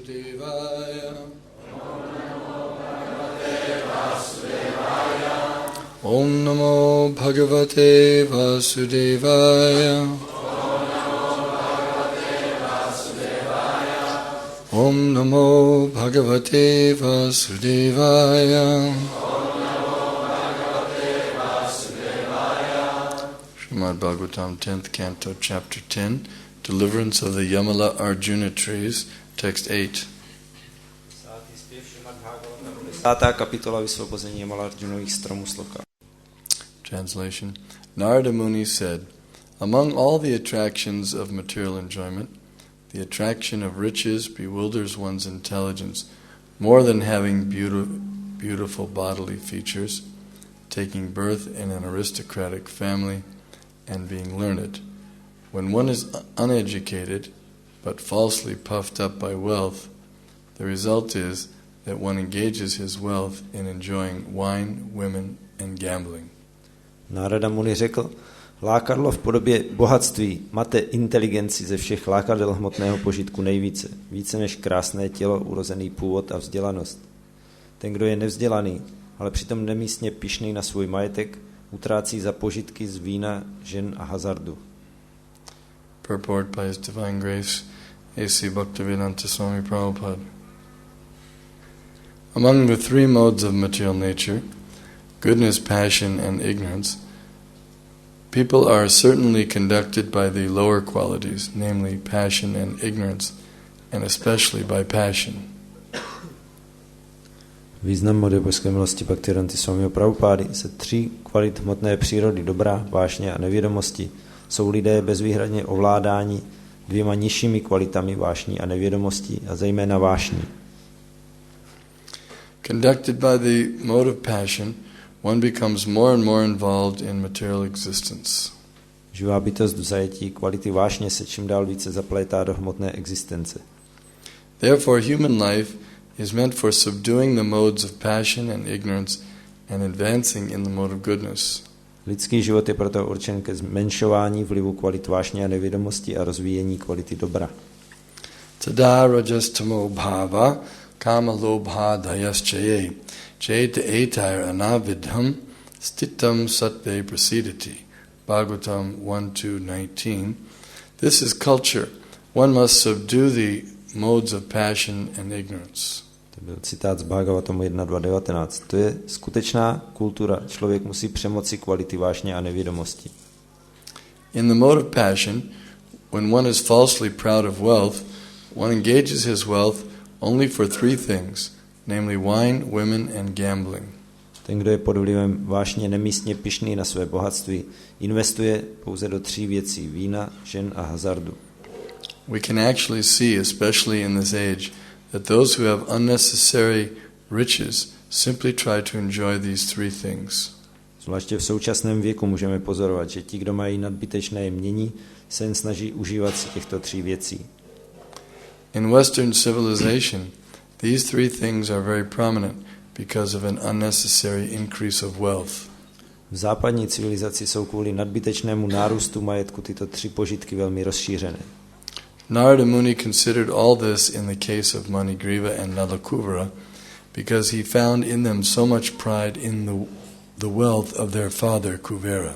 Vasudevaya. Om Namo Bhagavate Vasudevaya. Om Namo Bhagavate Vasudevaya. Srimad Bhagavatam, 10th Canto, Chapter 10, Deliverance of the Yamala Arjuna Trees, Text 8. 10. kapitola Vysvobození Jamala Arjunových stromů, sloka. Translation. Narada Muni said, among all the attractions of material enjoyment, the attraction of riches bewilders one's intelligence more than having beautiful bodily features, taking birth in an aristocratic family, and being learned. When one is uneducated, but falsely puffed up by wealth, the result is that one engages his wealth in enjoying wine, women, and gambling. Narada Muni řekl, lákadlo v podobě bohatství mate inteligenci ze všech lákadel hmotného požitku nejvíce, více než krásné tělo, urozený původ a vzdělanost. Ten, kdo je nevzdělaný, ale přitom nemístně pyšný na svůj majetek, utrácí za požitky z vína, žen a hazardu. Purport by His Divine Grace, A.C. Bhaktivedanta Swami Prabhupada. Among the three modes of material nature, goodness, passion, and ignorance, people are certainly conducted by the lower qualities, namely passion and ignorance, and especially by passion. Význam mody božské milosti Bhaktivedanta Swamiho Prabhupády se tří kvalit hmotné přírody dobra, vášně a nevědomosti jsou lidé bezvýhradně ovládáni dvěma nižšími kvalitami vášní a nevědomosti a zejména vášní. Conducted by the mode of passion, one becomes more and more involved in material existence. Živá bytost v zajetí kvality vášně se čím dál více zaplétá do hmotné existence. Therefore, human life is meant for subduing the modes of passion and ignorance and advancing in the mode of goodness. Lidský život je proto určen ke zmenšování vlivu kvalit vášně a nevědomosti a rozvíjení kvality dobra. Tada rajastamo bhava kama lobha dayaschaye cheta etair anavidham stitam sattve prasidati. Bhagavatam 1:2-19. This is culture. One must subdue the modes of passion and ignorance. To byl citát z Bhagavatamu 1.2.19. To je skutečná kultura. Člověk musí přemoci kvality vášně a nevědomosti. In the mode of passion, when one is falsely proud of wealth, one engages his wealth only for three things, namely wine, women, and gambling. Ten, kdo je pod vlivem vášně nemístně pyšný na své bohatství, investuje pouze do tří věcí: vína, žen a hazardu. We can actually see, especially in this age, that those who have unnecessary riches simply try to enjoy these three things. Zvláště v současném věku můžeme pozorovat, že ti, kdo mají nadbytečné jmění, se jen snaží užívat si těchto tří věcí. In Western civilization, these three things are very prominent because of an unnecessary increase of wealth. V západní civilizaci jsou kvůli nadbytečnému nárůstu majetku tyto tři požitky velmi rozšířené. Narada Muni considered all this in the case of Manigriva and Nalakuvara because he found in them so much pride in the wealth of their father Kuvera.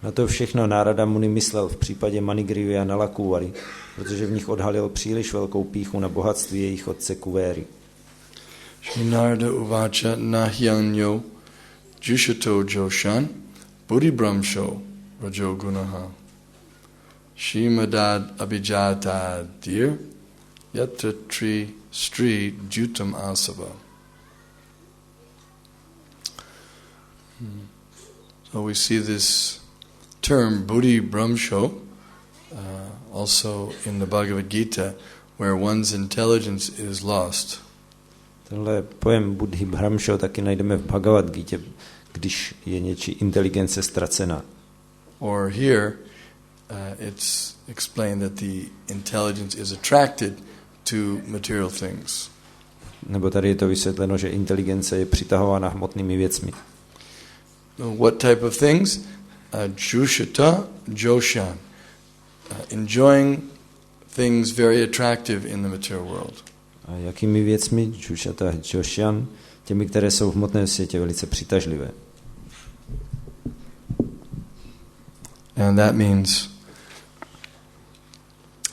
Na to všechno Narada Muni myslel v případě Manigrivy a Nalakuvary, protože v nich odhalil příliš velkou pýchu na bohatství jejich otce Kuvéry. Shri Narada uvacha nahyanyo jushato joshan buddhi brahmsho rajo gunaha Shimadad abhijata dir yatra tri stri jutam asava. So we see this term buddhi brahmsho also in the Bhagavad Gita, where one's intelligence is lost. Tenhle pojem buddhi brahmsho taky najdeme v Bhagavad Gita, když je něčí inteligence ztracená. Or here it's explained that the intelligence is attracted to material things. Nebo tady je to vysvětleno, že inteligence je přitahována hmotnými věcmi. What type of things? Jushata joshan. Enjoying things very attractive in the material world. A jakými věcmi, Čušata Jošian, těmi, které jsou v hmotném světě velice přitažlivé. And that means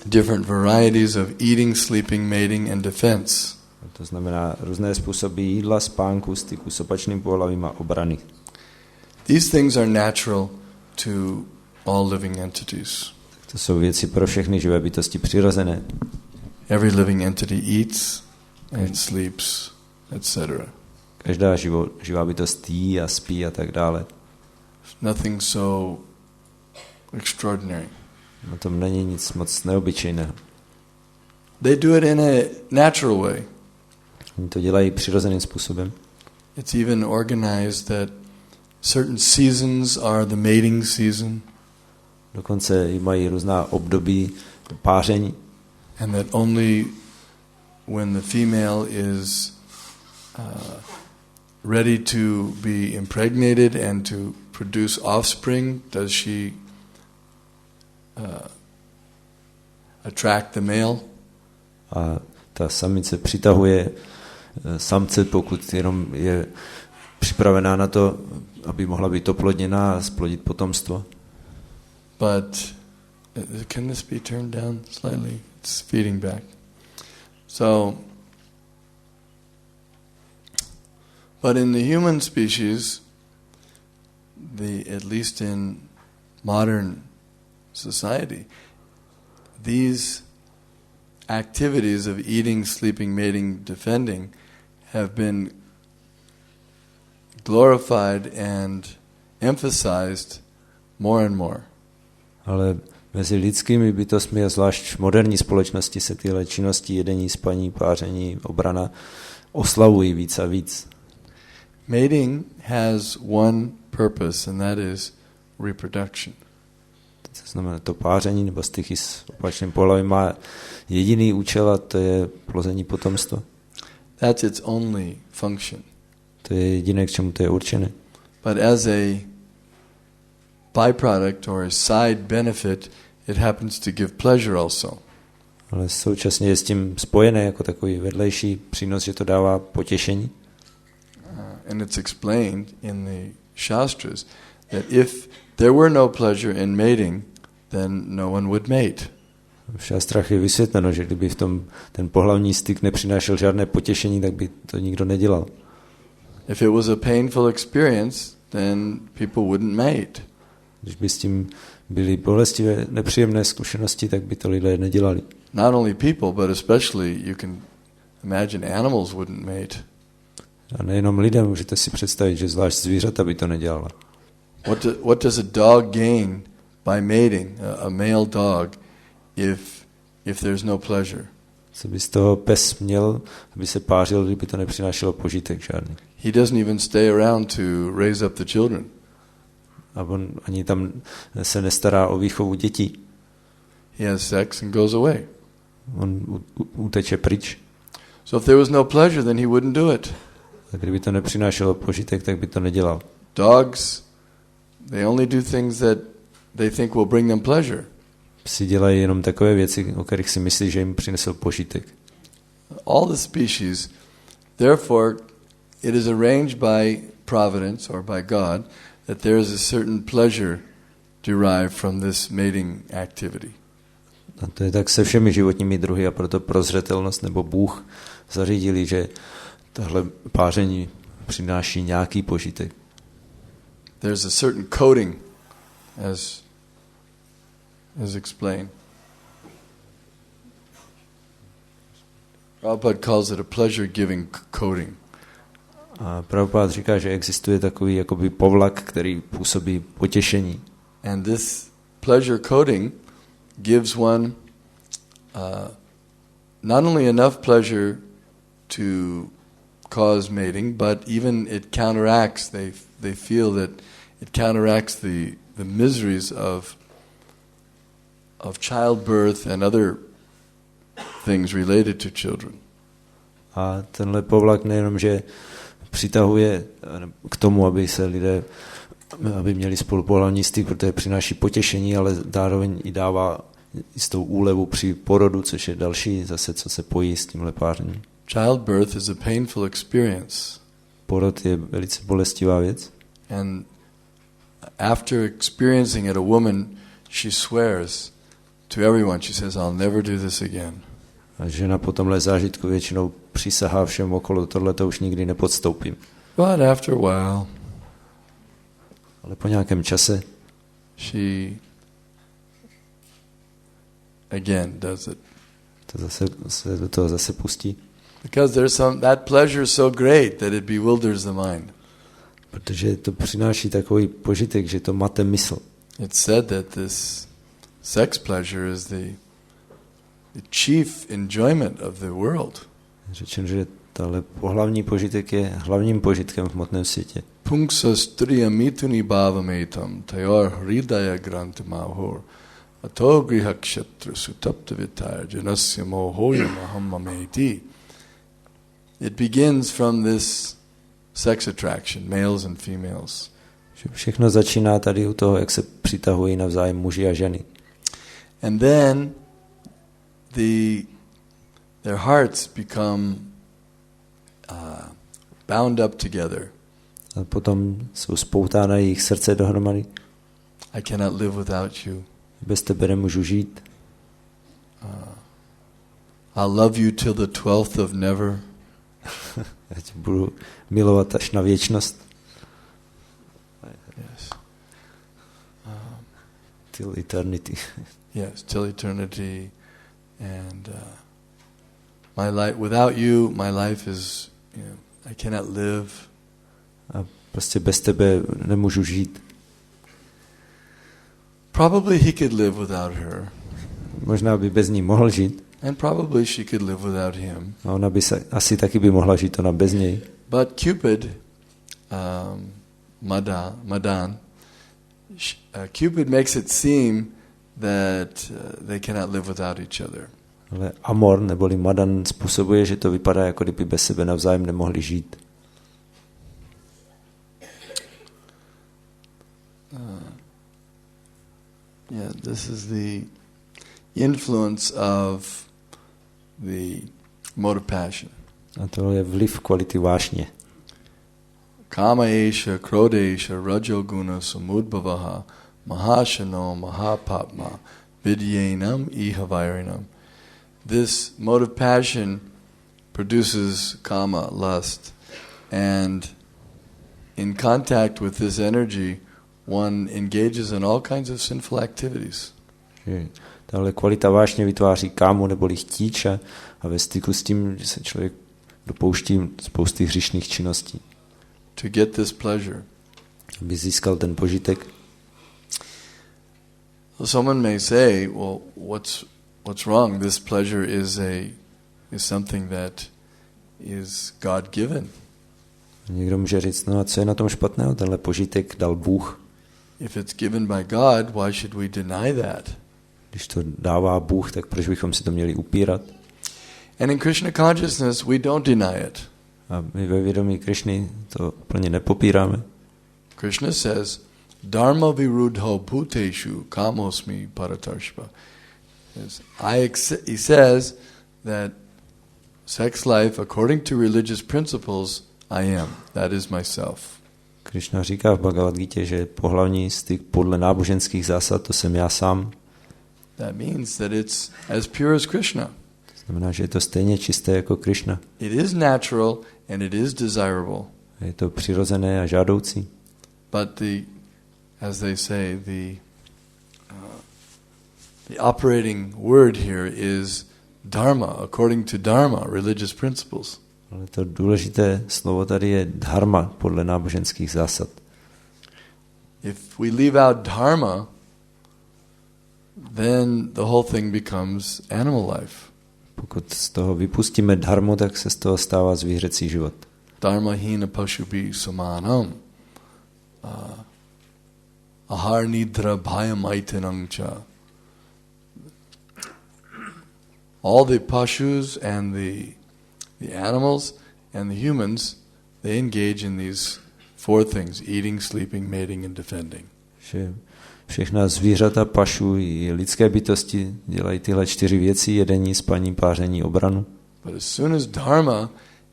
different varieties of eating, sleeping, mating and defense. To znamená různé způsoby jídla, spánku, styku s opačným pohlavím a obrany. These things are natural to all living entities. To jsou věci pro všechny živé bytosti přirozené. Every living entity eats and sleeps, etc. Každá živá bytost jí a spí a tak dále. Nothing so extraordinary. Na tom není nic moc neobyčejného. They do it in a natural way. Oni to dělají přirozeným způsobem. It's even organized that certain seasons are the mating season. Dokonce mají různá období páření. And that only when the female is ready to be impregnated and to produce offspring does she attract the male. A ta samice přitahuje samce, pokud jenom je připravená na to, aby mohla být oplodněná a splodit potomstvo. But can this be turned down slightly? It's feeding back. But in the human species, at least in modern society, these activities of eating, sleeping, mating, defending have been glorified and emphasized more and more. Ale mezi lidskými bytostmi a zvlášť v moderní společnosti se tyhle činnosti jedení, spaní, páření, obrana oslavují víc a víc. Mating has one purpose, and that is reproduction. To znamená, to páření nebo styky s opačným pohlavím má jediný účel a to je plození potomstva. That's its only function. To je jediné, k čemu to je určené. But as a byproduct or a side benefit, it happens to give pleasure also. Ale současně je s tím spojené jako takový vedlejší přínos, že to dává potěšení. And it's explained in the Shastras that if there were no pleasure in mating, then no one would mate. V šastrách je vysvětleno, že kdyby v tom ten pohlavní styk nepřinášel žádné potěšení, tak by to nikdo nedělal. If it was a painful experience, then people wouldn't mate. Když by s tím byly bolestivé, nepříjemné zkušenosti, tak by to lidé nedělali. Not only people, but especially you can imagine animals wouldn't mate. A nejenom lidé, můžete si představit, že zvlášť zvířata by to nedělala. What does a dog gain by mating, a male dog, if there's no pleasure? Co by z toho pes měl, aby se pářil, kdyby to nepřinášelo požitek žádný. He doesn't even stay around to raise up the children. A on ani tam se nestará o výchovu dětí. He has sex and goes away. On uteče pryč. So if there was no pleasure, then he wouldn't do it. A kdyby to nepřinášelo požitek, tak by to nedělal. Dogs, they only do things that they think will bring them pleasure. Psi dělají jenom takové věci, o kterých si myslí, že jim přinesou požitek. All the species, therefore, it is arranged by providence or by God that there is a certain pleasure derived from this mating activity. A to je tak se všemi životními druhy a proto prozřetelnost nebo Bůh zařídili, že tahle páření přináší nějaký požitek. There's a certain coating, as explained. Prabhupada calls it a pleasure-giving coating. A Prabhupada říká, že existuje takový jakoby povlak, který působí potěšení. And this pleasure coating gives one not only enough pleasure to cause mating, but even it counteracts, they feel that it counteracts the miseries of childbirth and other things related to children. A tenhle povlak nejenom, že přitahuje k tomu, aby se lidé, aby měli spolupohlavní styk, protože přináší potěšení, ale zároveň i dává jistou úlevu při porodu, což je další zase, co se pojí s tímhle pářením. Childbirth is a painful experience. Porod je velice bolestivá věc. And after experiencing it, a woman, she swears to everyone, she says, I'll never do this again. A žena po tomhle zážitku většinou přísahá všem okolo, tohleto už nikdy nepodstoupím. But after a while, ale po nějakém čase she again does it. To zase se do toho zase pustí. Because there's that pleasure is so great that it bewilders the mind. Protože to přináší takový požitek, že to mate mysl. It's said that this sex pleasure is the chief enjoyment of the world. Řečeno, že tahle pohlavní požitek je hlavním požitkem v hmotném světě. Pungsa striya mituni bhavametam tayor hridaya grantamahor ato grihakshatru sutaptavitaya janasya mohoyam ahammameti. It begins from this sex attraction, males and females. Všechno začíná tady u toho, jak se přitahují navzájem muži a ženy. And then their hearts become bound up together. A potom jsou spoutána jejich srdce dohromady. I cannot live without you. Bez tebe nemůžu žít. I'll love you till the 12th of never. Já tě budu milovat až na věčnost. Yes. Till eternity. Yes, till eternity. And my life, without you, my life is, I cannot live. A prostě bez tebe nemůžu žít. Probably he could live without her. Možná by bez ní mohl žít. And probably she could live without him. A ona by asi taky by mohla žít, ona bez něj. But Cupid, Madan, Cupid makes it seem that they cannot live without each other. Ale Amor, neboli Madan, způsobuje, že to vypadá, jako kdyby bez sebe navzájem nemohli žít. Yeah, this is the influence of the mode of passion. A to je vliv kvality vášně. Kama esha, krodesha, rajoguna, samudbhavaha, mahashano, mahapatma, vidyenam, ihavairinam. This mode of passion produces kama, lust, and in contact with this energy, one engages in all kinds of sinful activities. Tahle kvalita vášně vytváří kámu neboli chtíče a ve styku s tím, že se člověk dopouští spousty hříšných činností. To get this pleasure. Aby získal ten požitek. Someone may say, well, what's wrong? This pleasure is something that is God-given. Někdo může říct, no a co je na tom špatného? Tenhle požitek dal Bůh. If it's given by God, why should we deny that? Když to dává Bůh, tak proč bychom si to měli upírat? And in Krishna consciousness, we don't deny it. A my ve vědomí Krishny to plně nepopíráme. Krishna says, Dharma virudho bhuteshu kamosmi paratarshva. He says that sex life, according to religious principles, I am. That is myself. Krishna říká v Bhagavad Gita, že pohlavní styk podle náboženských zásad, to jsem já sám. That means that it's as pure as Krishna. To znamená, že je to stejně čisté jako Krishna. It is natural and it is desirable. Je to přirozené a žádoucí. But as they say, the operating word here is dharma, according to dharma, religious principles. Ale to důležité slovo tady je dharma podle náboženských zásad. If we leave out dharma, then the whole thing becomes animal life. Pokud z toho vypustíme dharmu, tak se z toho stává zvířecí život. Dharma hina pashubi samanam. Ahar nidra bhayamaitanangcha. All the pashus and the animals and the humans, they engage in these four things: eating, sleeping, mating, and defending. Všechna zvířata pašují, lidské bytosti dělají tyhle 4 věci, jedení, spaní, páření, obranu. But as soon as dharma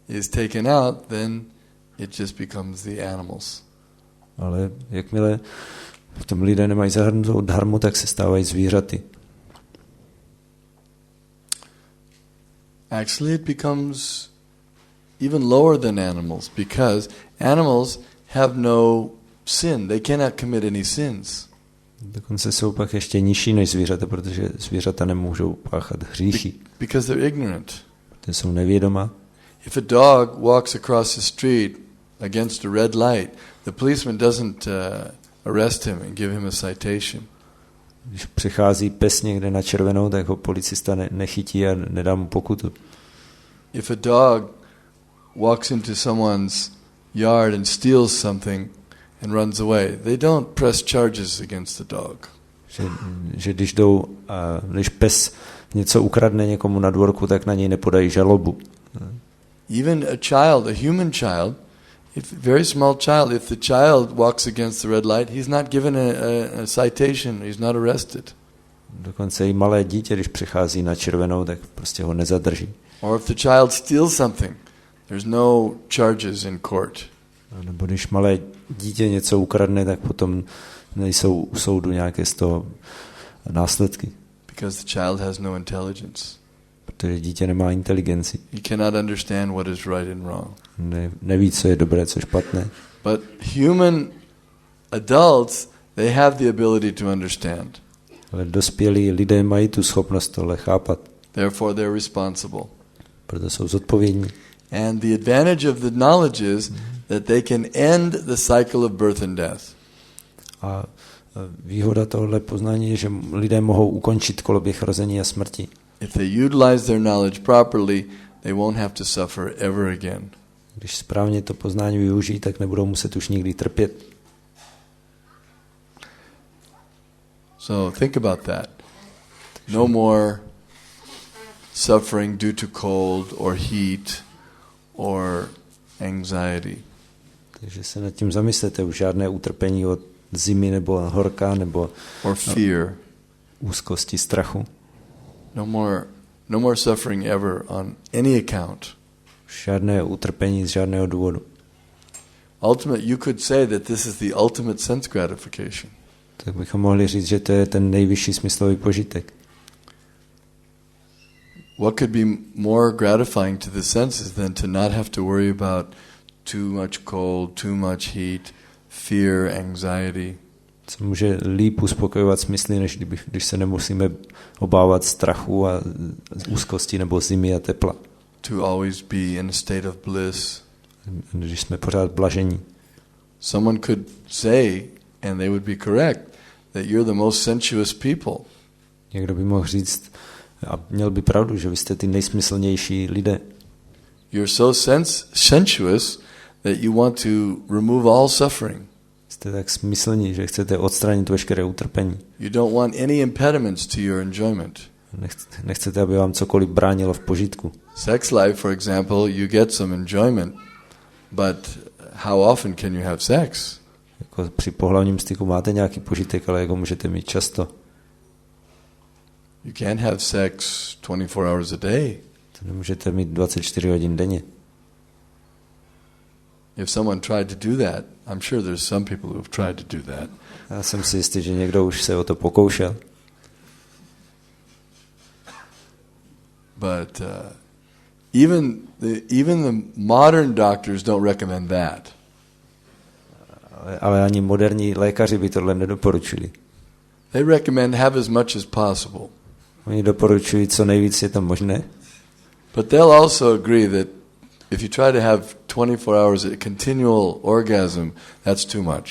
is taken out, then it just becomes the animals. Ale jakmile v tom lidé nemají zahrnutou dharmu, tak se stávají zvířaty. Actually, it becomes even lower than animals, because animals have no sin. They cannot commit any sins. Dokonce jsou pak ještě nižší než zvířata, protože zvířata nemůžou páchat hříchy. Because they're ignorant. Ty jsou nevědomá. If a dog walks across the street against a red light, the policeman doesn't arrest him and give him a citation. Když přichází pes někde na červenou, tak ho policista nechytí a nedá mu pokutu. If a dog walks into someone's yard and steals something and runs away, they don't press charges against the dog. Že když pes něco ukradne někomu na dvorku, tak na něj nepodají žalobu. Even a child, a human child, very small child, if the child walks against the red light, he's not given a citation, he's not arrested. Dokonce i malé dítě, když přichází na červenou, tak prostě ho nezadrží. Or if the child steals something, there's no charges in court. Nebo když malé dítě něco ukradne, tak potom nejsou u soudu nějaké z toho následky. Because the child has no intelligence. Protože dítě nemá inteligenci. He cannot understand what is right and wrong. Neví, co je dobré, co je špatné. But human adults, they have the ability to understand. Ale dospělí lidé mají tu schopnost tohle chápat. Therefore they're responsible. Proto jsou zodpovědní. And the advantage of the knowledge is that they can end the cycle of birth and death. A výhoda tohle poznání je, že lidé mohou ukončit koloběh rození a smrti. If they utilize their knowledge properly, they won't have to suffer ever again. Když správně to poznání využijí, tak nebudou muset už nikdy trpět. So think about that. No more suffering due to cold or heat or anxiety. Takže se nad tím zamyslete, už žádné utrpení od zimy nebo horka nebo or fear. Úzkosti, strachu. No more suffering ever on any account. Žádné utrpení z žádného důvodu. You could say that this is the ultimate sense gratification. Tak bychom mohli říct, že to je ten nejvyšší smyslový požitek. What could be more gratifying to the senses than to not have to worry about too much cold, too much heat, fear, anxiety? Co může líp uspokojovat smysly, než když se nemusíme obávat strachu a úzkosti nebo zimy a tepla. To always be in a state of bliss. Když jsme pořád blažení. Someone could say, and they would be correct, that you're the most sensuous people. Někdo by mohl říct, a měl by pravdu, že vy jste ty nejsmyslnější lidé. You're so sensuous that you want to remove all suffering. Jste tak smyslní, že chcete odstranit veškeré utrpení. You don't want any impediments to your enjoyment. Nechcete, aby vám cokoliv bránilo v požitku. Sex life, for example, you get some enjoyment, but how often can you have sex? Jako při pohlavním styku máte nějaký požitek, ale jako můžete mít často. You can't have sex 24 hours a day. To nemůžete mít 24 hodin denně. If someone tried to do that, I'm sure there's some people who have tried to do that. Já jsem si jistý, že někdo už se o to pokoušel. But even the modern doctors don't recommend that. Ale ani moderní lékaři by tohle nedoporučili. They recommend have as much as possible. Oni doporučují, co nejvíc je to možné. But they'll also agree that if you try to have 24 hours a continual orgasm, that's too much.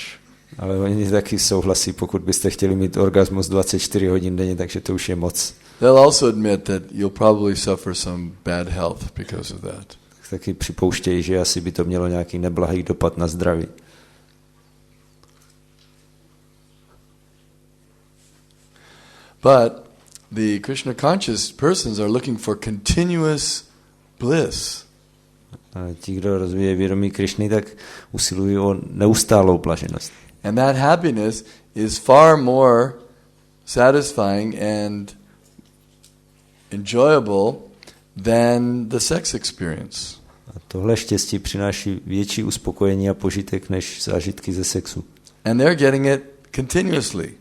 Ale oni taky souhlasí, pokud byste chtěli mít orgasmus 24 hodin denně, takže to už je moc. They'll also admit that you'll probably suffer some bad health because of that. Taky připouštějí, že asi by to mělo nějaký neblahý dopad na zdraví. But the Krishna conscious persons are looking for continuous bliss. A ti, kdo rozvíjí vědomí Krišny, tak usilují o neustálou blaženost. And that happiness is far more satisfying and enjoyable than the sex experience. A tohle štěstí přináší větší uspokojení a požitek než zážitky ze sexu. And they're getting it continuously.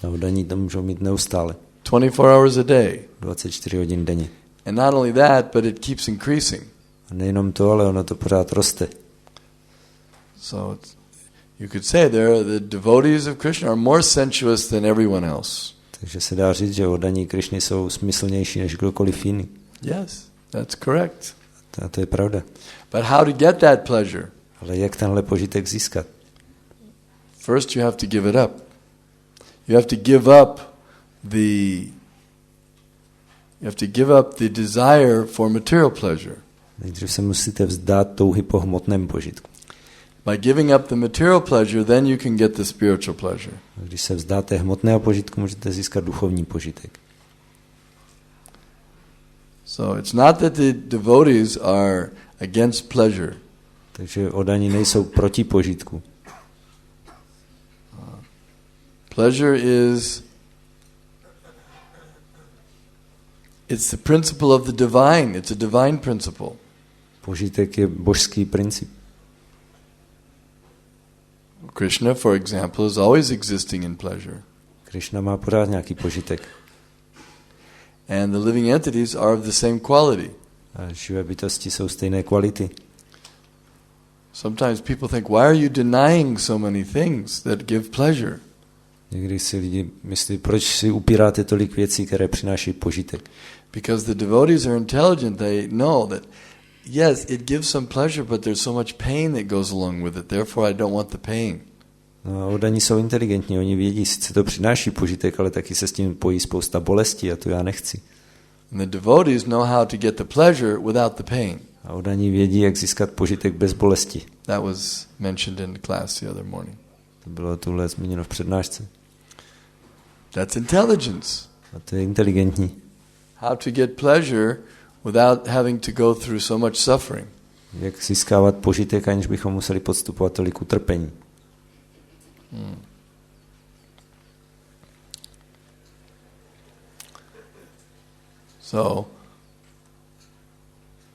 A oddaní to můžou mít neustále. 24 hours a day. 24 hodin denně. And not only that, but it keeps increasing. A nejenom to, ale ono to pořád roste. So you could say the devotees of Krishna are more sensuous than everyone else. Takže se dá říct, že oddaní Krišny jsou smyslnější než kdokoliv jiný. Yes, that's correct. A to je pravda. But how to get that pleasure? Ale jak tenhle požitek získat? First you have to give it up. You have to give up the desire for material pleasure. Nejdřív se musíte vzdát touhy po hmotném požitku. By giving up the material pleasure, then you can get the spiritual pleasure. Když se vzdáte hmotného požitku, můžete získat duchovní požitek. So it's not that the devotees are against pleasure. Takže oddaní nejsou proti požitku. Pleasure it's the principle of the divine. It's a divine principle. Požitek je božský princip. Krishna, for example, is always existing in pleasure. Krishna má pořád nějaký požitek. And the living entities are of the same quality. A živé bytosti jsou stejné kvality. Sometimes people think, why are you denying so many things that give pleasure? Někdy si lidi myslí, proč si upíráte tolik věcí, které přináší požitek. Because the devotees are intelligent, they know that yes, it gives some pleasure, but there's so much pain that goes along with it. Therefore, I don't want the pain. No a oddaní jsou inteligentní, oni vědí, sice to přináší požitek, ale taky se s tím pojí spousta bolesti a to já nechci. And the devotees know how to get the pleasure without the pain. A oddaní vědí, jak získat požitek bez bolesti. That was mentioned in class the other morning. To bylo tuhle zmíněno v přednášce. That's intelligence. A to je inteligentní. How to get pleasure without having to go through so much suffering. Jak získávat požitek, aniž bychom museli podstupovat tolik utrpení. So,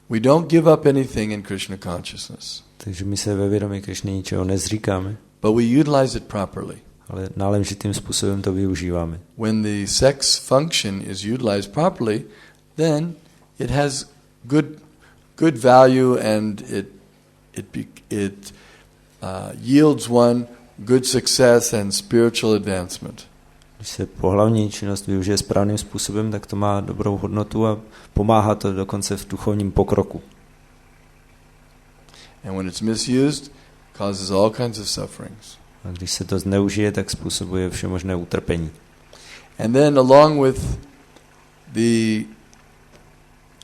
we don't give up anything in Krishna consciousness. Takže my se ve vědomí Krišny ničeho nezříkáme, But we utilize it properly. ale náležitým způsobem to využíváme. When the sex function is utilized properly, then it has good value and it yields one good success and spiritual advancement. Když se pohlavní činnost využije správným způsobem, tak to má dobrou hodnotu a pomáhá to dokonce v duchovním pokroku. And when it's misused, causes all kinds of sufferings. A když se to zneužije, tak způsobuje všemožné utrpení. And then along with the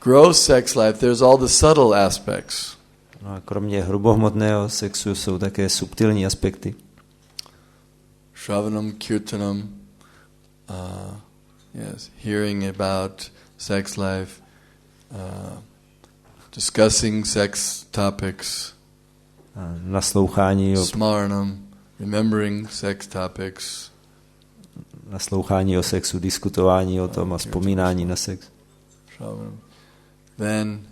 gross sex life, there's all the subtle aspects. No a kromě hrubohmotného sexu jsou také subtilní aspekty. Shravanam, kirtanam, hearing about sex life, discussing sex topics, Naslouchání o, smaranam, remembering sex topics, naslouchání o sexu, diskutování o tom a vzpomínání na sex. Shravanam. Then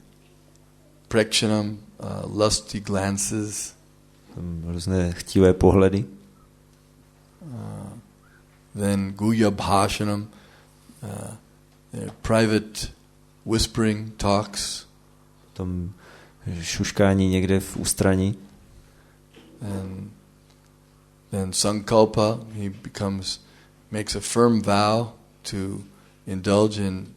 prakshanam, lusty glances, Různé chtivé pohledy. Then guya bhashanam, private whispering talks, Potom šuškání někde v ústraní. and then sankalpa, he makes a firm vow to indulge in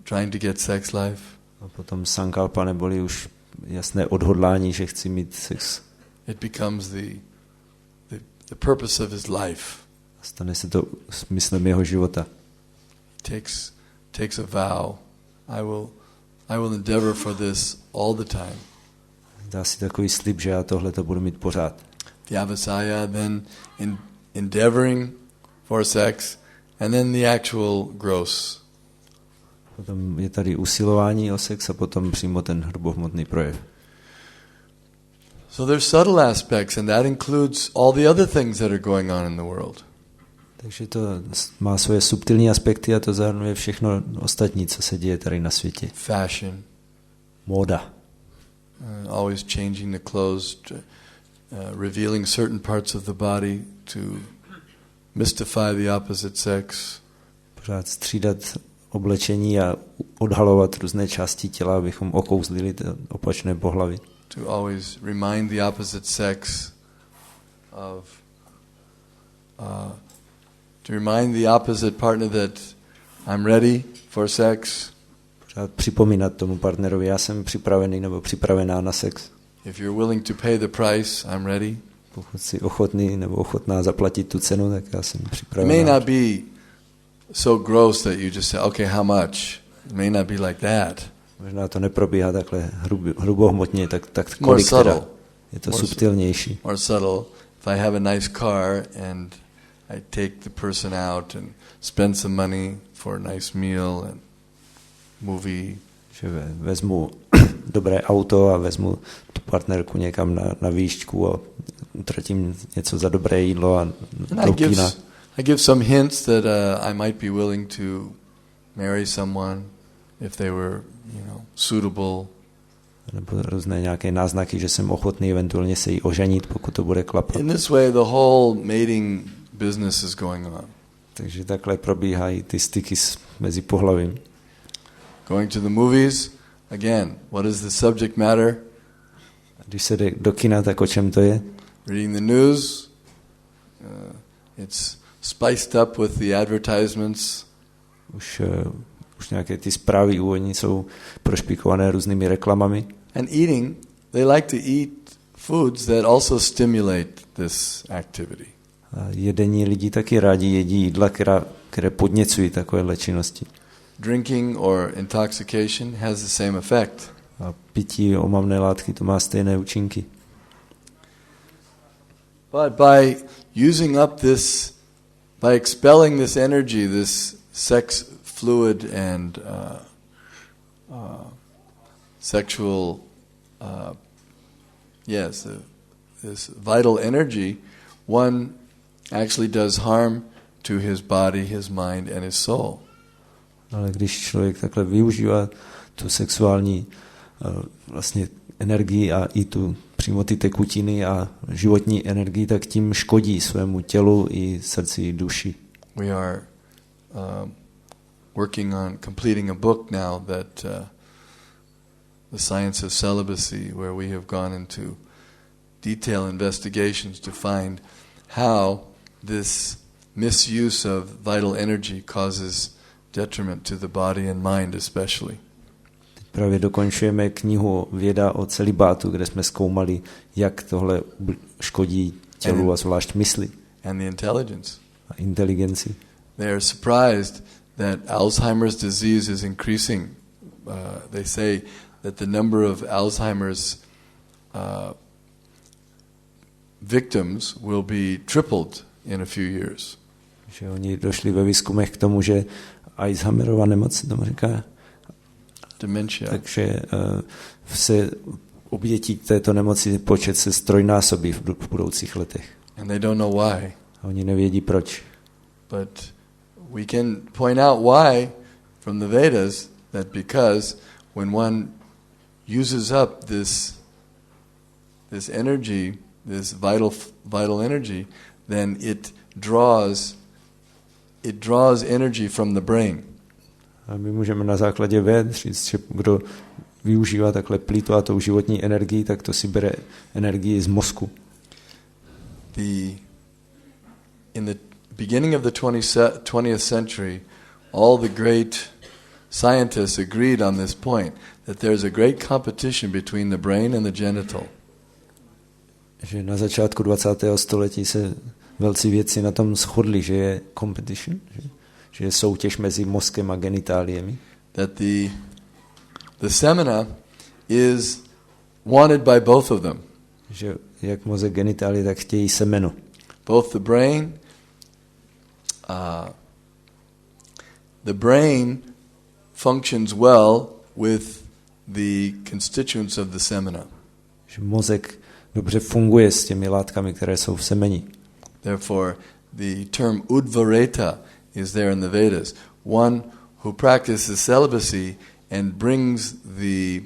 trying to get sex life. A potom sankalpa, neboli už jasné odhodlání, že chci mít sex. It becomes the purpose of his life. Stane se to smyslem jeho života. Takes a vow. I will endeavor for this all the time. Dá si takový slib, že já tohle to budu mít pořád. Vyavasaya, then endeavoring for sex, and then the actual gross. Potom je tady usilování o sex a potom přímo ten hrubohmotný projev. So there's subtle aspects, and that includes all the other things that are going on in the world. Takže to má svoje subtilní aspekty a to zahrnuje všechno ostatní, co se děje tady na světě. Fashion. Móda. Always changing the clothes, revealing certain parts of the body to mystify the opposite sex. Pořád střídat oblečení a odhalovat různé části těla, abychom okouzlili to opačné pohlaví. To always remind the opposite sex of to remind the opposite partner that I'm ready for sex. Pořád připomínat tomu partnerovi, já jsem připravený nebo připravená na sex. If you're willing to pay the price, I'm ready. Pokud jsi ochotný nebo ochotná zaplatit tu cenu, tak já jsem It připravená. may not be so gross that you just say, okay, how much? It may not be like that. Možná to neprobíhá takhle hrubohmotně, tak kolik teda. Je to subtilnější. More subtle. If I have a nice car and I take the person out and spend some money for a nice meal and movie. Že vezmu dobré auto a vezmu tu partnerku někam na výšku a utratím něco za dobré jídlo a do kina. I give some hints that I might be willing to marry someone if they were, suitable. Nebo různé nějaké náznaky, že jsem ochotný eventuálně se jí oženit, pokud to bude klapat. In this way, the whole mating business is going on. Takže takhle probíhají ty styky mezi pohlavím. Going to the movies, again, what is the subject matter? Když se jde do kina, tak o čem to je? Reading the news, it's spiced up with the advertisements. Už nějaké ty zprávy úvodní jsou prošpikované různými reklamami. And eating, they like to eat foods that also stimulate this activity. A jedení lidi taky rádi jedí jídla, které podněcují takovéhle činnosti. Drinking or intoxication has the same effect. A pití omamné látky, to má stejné účinky. But by using up this, by expelling this energy, this sex fluid and sexual, this vital energy, one actually does harm to his body, his mind, and his soul. Ale když člověk takhle využívá tu sexuální vlastně energii a i tu přímo ty tekutiny a životní energii, tak tím škodí svému tělu i srdci i duši. We are working on completing a book now that the science of celibacy, where we have gone into detailed investigations to find how this misuse of vital energy causes detriment to the body and mind especially. Právě dokončujeme knihu Věda o celibátu, kde jsme zkoumali, jak tohle škodí tělu a zvlášť mysli. And the intelligence. A inteligenci. They are surprised that Alzheimer's disease is increasing. They say that the number of Alzheimer's victims will be tripled in a few years. Že oni došli ve výzkumech k tomu, že Alzheimerova nemoc, tomu říká, dementia. Takže se obětí této nemoci počet se strojnásobí v budoucích letech. And they don't know why. A oni nevědí proč. But we can point out why from the Vedas, that because when one uses up this energy, this vital energy, then it draws energy from the brain. A my můžeme na základě věd říct, že kdo využívá takhle plýtvá tou životní energii, tak to si bere energii z mozku. In the beginning of the 20th century, all the great scientists agreed on this point, that there's a great competition between the brain and the genital. Že na začátku 20. století se velcí vědci na tom shodli, že je competition, že je soutěž mezi mozkem a genitáliemi. That the semina is wanted by both of them. Že jak mozek genitálie, tak chtějí semeno. Both the brain functions well with the constituents of the semina. Že mozek dobře funguje s těmi látkami, které jsou v semeni. Therefore, the term udvareta is there in the Vedas. One who practices celibacy and brings the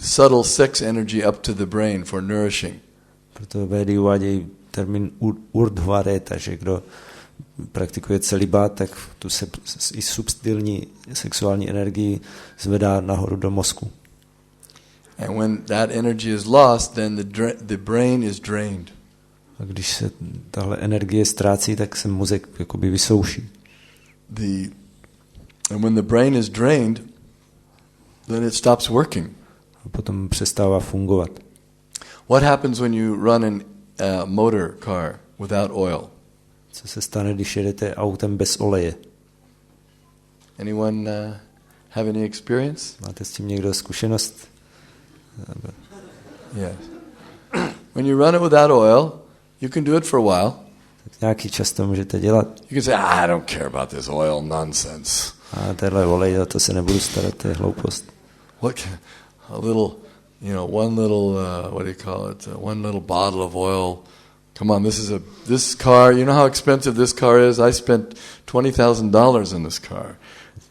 subtle sex energy up to the brain for nourishing. Proto Védy uvádějí termín urdhvareta, že kdo praktikuje celibát, tak tu i subtilní sexuální energii zvedá nahoru do mozku. And when that energy is lost, then the brain is drained. A když se tahle energie ztrácí, tak se mozek jakoby vysouší. And when the brain is drained, then it stops working. A potom přestává fungovat. What happens when you run a motor car without oil? Co se stane, když jedete autem bez oleje? Anyone have any experience? Máte s tím někdo zkušenost? Yes. When you run it without oil, you can do it for a while. Tak nějaký čas to můžete dělat. You can say, I don't care about this oil nonsense. A tenhle olej, o to se nebudu starat, to je hloupost. A little, one little, what do you call it? One little bottle of oil. Come on, this car, you know how expensive this car is? I spent $20,000 in this car.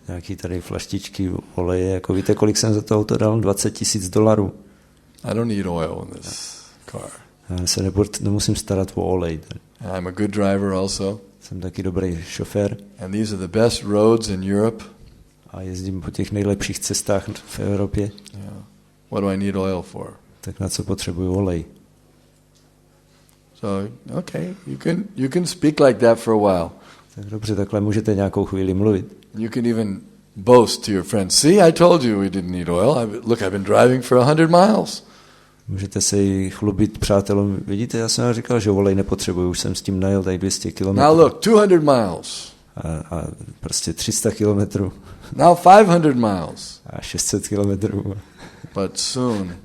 Nějaký tady flaštičky oleje, jako víte, kolik jsem za to auto dal? $20,000. I don't need oil in this car. Já se nemusím starat o olej. I'm a good driver also. Jsem taky dobrý šofér. And these are the best roads in Europe. A jezdím po těch nejlepších cestách v Evropě. Yeah. What do I need oil for? Tak na co potřebuju olej? So, okay, you can speak like that for a while. Tak dobře, takhle můžete nějakou chvíli mluvit. You can even boast to your friends. See, I told you we didn't need oil. Look, I've been driving for 100 miles. Můžete se jí chlubit přátelům. Vidíte, já jsem říkal, že olej nepotřebuju, už jsem s tím najel tady 200 kilometrů. Now look, 200 miles. A prostě 300 kilometrů. Now 500 miles. A 600 kilometrů. But soon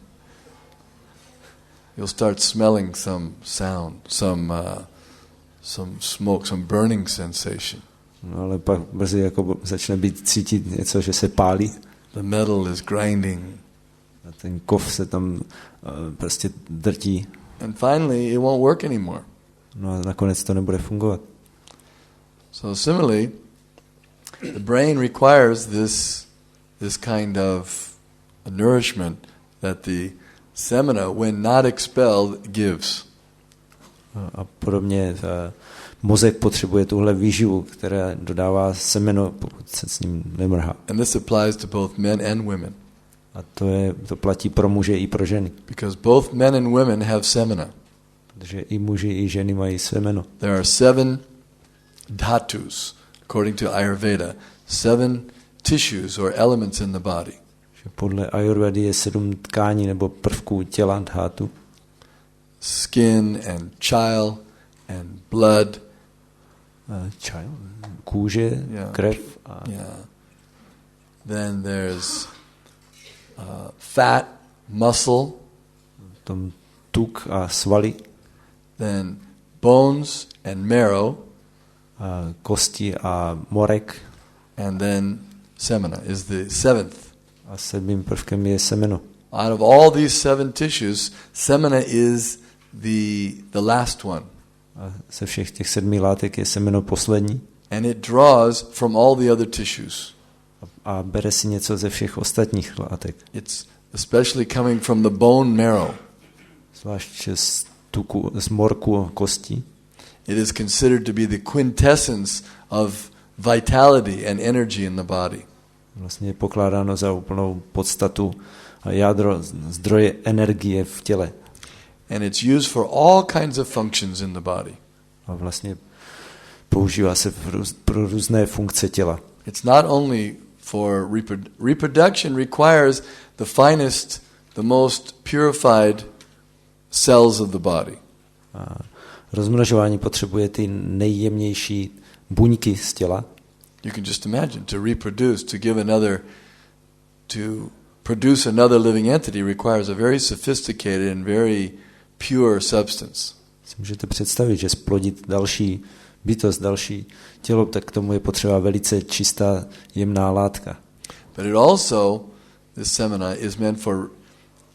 you'll start smelling some sound, some smoke, some burning sensation. No, ale pak brzy jako začne být cítit něco, že se pálí. The metal is grinding. A ten kov se tam prostě drtí. And finally it won't work anymore. No a nakonec to nebude fungovat. So similarly, the brain requires this kind of nourishment that the semina, when not expelled, gives. A podobně mozek potřebuje tuhle výživu, která dodává semeno, pokud se s ním nemrhá. And this applies to both men and women. A to platí pro muže i pro ženy. Because both men and women have semina. Protože i muži, i ženy mají semeno. There are 7 dhatus, according to Ayurveda, 7 tissues or elements in the body. Podle Ayurvedy je 7 tkání nebo prvků těla dhatu. Skin and chyle and blood. Kůže, krev. Then there's fat, muscle. Tom tuk a svaly. Then bones and marrow. Kosti a morek. And then semina is the 7th. A 7. prvkem je semeno. Out of all these 7 tissues, semina is the last one. A ze všech těch 7 látek je semeno poslední. And it draws from all the other tissues. A bere si něco ze všech ostatních látek. It's especially coming from the bone marrow. Zvlášť z tuku, z morku a kostí. It is considered to be the quintessence of vitality and energy in the body. Vlastně je pokládáno za úplnou podstatu a jádro zdroje energie v těle. And it's used for all kinds of functions in the body. A vlastně používá se pro různé funkce těla. It's not only for reproduction requires the finest, the most purified cells of the body. A rozmnožování potřebuje ty nejjemnější buňky z těla. You can just imagine, to reproduce, to produce another living entity requires a very sophisticated and very pure substance. Si můžete představit, že splodit další bytost, další tělo, tak k tomu je potřeba velice čistá, jemná látka. But it also, this semina is meant for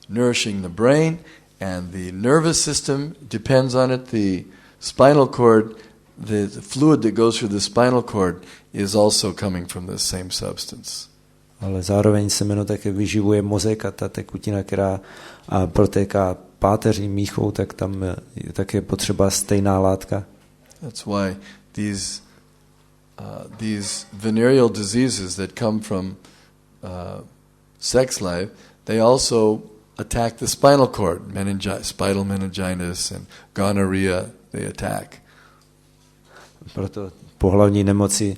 nourishing the brain And the nervous system depends on it. The spinal cord, the fluid that goes through the spinal cord is also coming from the same substance. Ale zároveň semeno také vyživuje mozek a ta tekutina, která protéká páteří míchou, tak tam je také potřeba stejná látka. That's why these venereal diseases that come from sex life, they also attack the spinal cord, spinal meningitis and gonorrhea, they attack. Proto pohlavní nemoci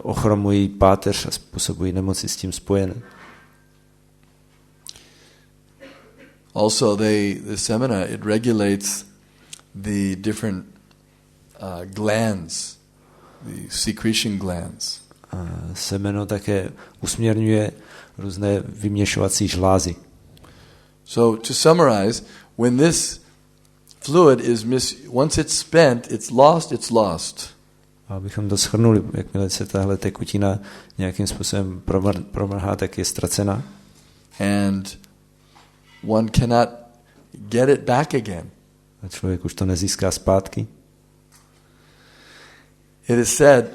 ochromují páteř a způsobují nemoci s tím spojené. Also, the semena, it regulates the different glands, the secretion glands. Semeno také usměrňuje různé vyměšovací žlázy. So, to summarize, when this fluid is once it's spent, it's lost. Abychom to shrnuli, jakmile se tahle tekutina nějakým způsobem promrhá, tak je ztracena. And one cannot get it back again. A člověk už to nezíská zpátky. It is said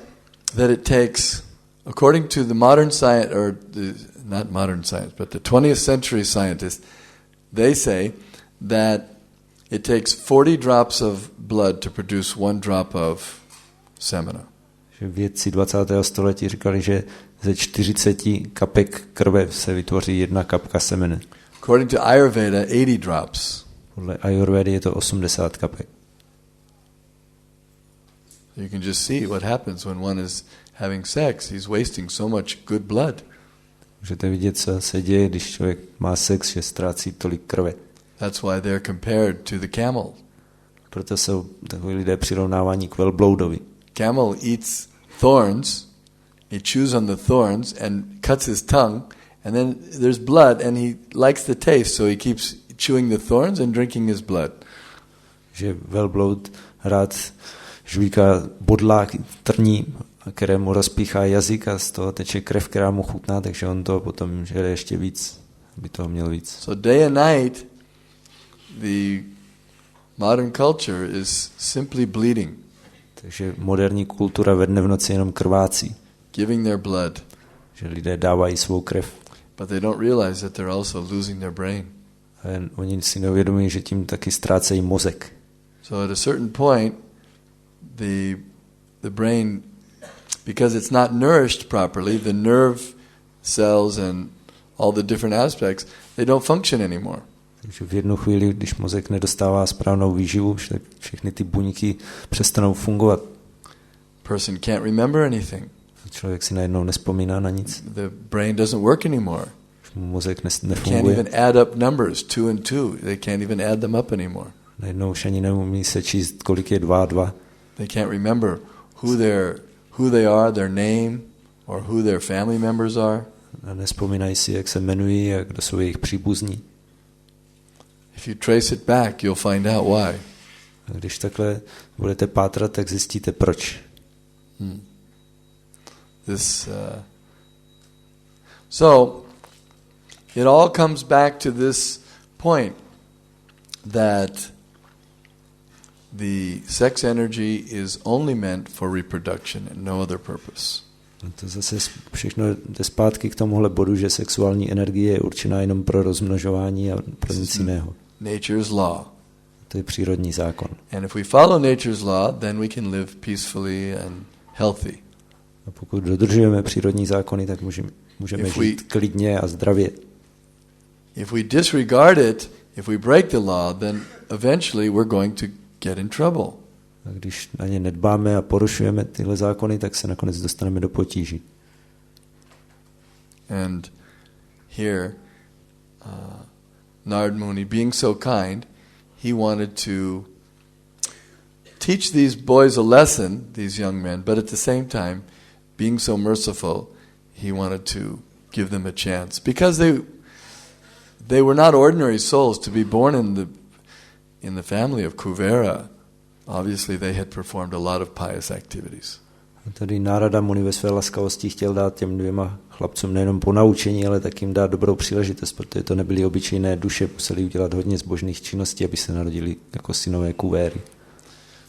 that it takes, according to the modern science, or not modern science, but the 20th century scientists, they say that it takes 40 drops of blood to produce 1 drop of semena. Vědci 20. století říkali, že ze 40 kapek krve se vytvoří 1 kapka semene. According to Ayurveda, 80 drops. Podle Ayurvedy je to 80 kapek. You can just see what happens when one is having sex. He's wasting so much good blood. Můžete vidět, co se děje, když člověk má sex, že ztrácí tolik krve. That's why they're compared to the camel. Proto jsou takový lidé přirovnávání k velbloudovi. Camel eats thorns, he chews on the thorns and cuts his tongue, and then there's blood, and he likes the taste, so he keeps chewing the thorns and drinking his blood. Že velbloud rád žvíká bodlák trní, kterému rozpíchá jazyk a z toho teče krev, která mu chutná, takže on to potom žere ještě víc, aby toho měl víc. So day and night, the modern culture is simply bleeding. Takže moderní kultura ve dne v noci jenom krvácí. Giving their blood. Že lidé dávají svou krev. But they don't realize that they're also losing their brain. A oni si neuvědomují, že tím taky ztrácejí mozek. So at a certain point, the brain, because it's not nourished properly, the nerve cells and all the different aspects, they don't function anymore. Takže v jednu chvíli, když mozek nedostává správnou výživu, tak všechny ty buňky přestanou fungovat. Person can't remember anything. Člověk si najednou nespomíná na nic. The brain doesn't work anymore. Mozek nefunguje. Can't even add up numbers, 2 and 2. They can't even add them up anymore. Najednou už ani neumí se číst, kolik je 2 a 2. They can't remember who they are, their name, or who their family members are. A nespomínají si, jak se jmenují a kdo jsou jejich příbuzní. If you trace it back, you'll find out why. A když takhle budete pátrat, tak zjistíte proč. So it all comes back to this point that the sex energy is only meant for reproduction and no other purpose. To zase všechno jde zpátky k tomuhle bodu, že sexuální energie je určená jenom pro rozmnožování a pro nic jiného. Nature's law. To je přírodní zákon. And if we follow nature's law, then we can live peacefully and healthy. A pokud dodržujeme přírodní zákony, tak můžeme žít klidně a zdravě. If we disregard it, if we break the law, then eventually we're going to get in trouble. A když na ně nedbáme a porušujeme tyhle zákony, tak se nakonec dostaneme do potíží. And here, Narad Muni, being so kind, he wanted to teach these boys a lesson, these young men, but at the same time, being so merciful, he wanted to give them a chance. Because they were not ordinary souls to be born in the family of Kuvera. Obviously they had performed a lot of pious activities. A tady Narada Muni ve své laskavosti chtěl dát těm 2 chlapcům nejenom po naučení, ale tak jim dát dobrou příležitost, protože to nebyly obyčejné duše, museli udělat hodně zbožných činností, aby se narodili jako synové kuvéry.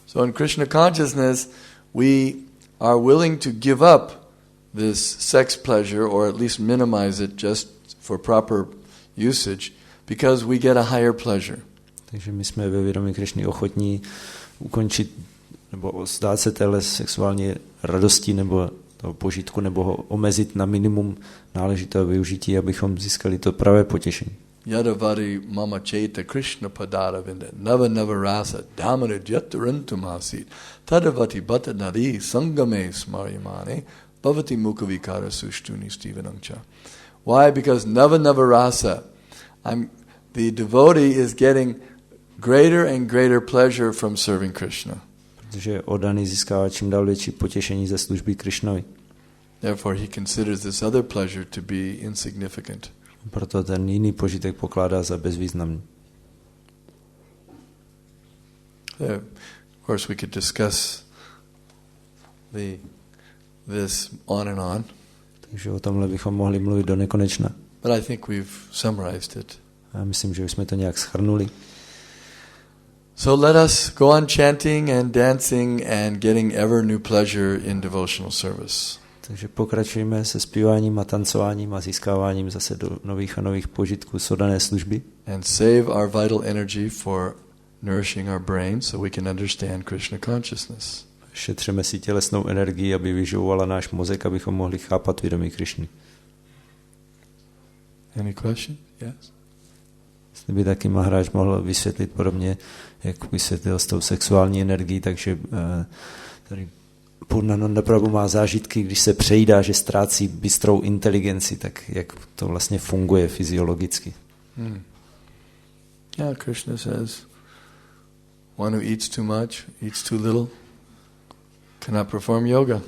So in Krishna consciousness, we are willing to give up this sex pleasure, or at least minimize it just for proper usage, because we get a higher pleasure. Takže my jsme ve vědomí Krišny ochotní ukončit nebo zdát se téhle sexuální radosti nebo toho požitku, nebo ho omezit na minimum náležitého využití, abychom získali to pravé potěšení. Yadavari mama chaita Krishna padara vinda nava rasa dhamana jatarantumasit tadavati batanari sangame smaryamani bhavati mukhavikara sushtuni stivanangcha. Why? Because nava rasa, the devotee is getting greater and greater pleasure from serving Krishna. Protože oddaný získává čím dál větší potěšení ze služby Krišnovi. Therefore he considers this other pleasure to be insignificant. Proto ten jiný požitek pokládá za bezvýznamný. Of course we could discuss this on and on. Takže o tomhle bychom mohli mluvit do nekonečna. But I think we've summarized it. Já myslím, že už jsme to nějak shrnuli. So let us go on chanting and dancing and getting ever new pleasure in devotional service. Takže pokračujeme se zpíváním a tancováním a získáváním zase do nových a nových požitků z oddané služby. And save our vital energy for nourishing our brain so we can understand Krishna consciousness. Šetřeme si tělesnou energii, aby vyživovala náš mozek, abychom mohli chápat vědomí Krišny. Any question? Yes? Jestli by taky Maharaj mohl vysvětlit podobně, jak vysvětlil s tou sexuální energií, takže tady Purnananda Prabhu má zážitky, když se přejídá, že ztrácí bystrou inteligenci, tak jak to vlastně funguje fyziologicky. Yeah, Krishna says, one who eats too much, eats too little, cannot perform yoga.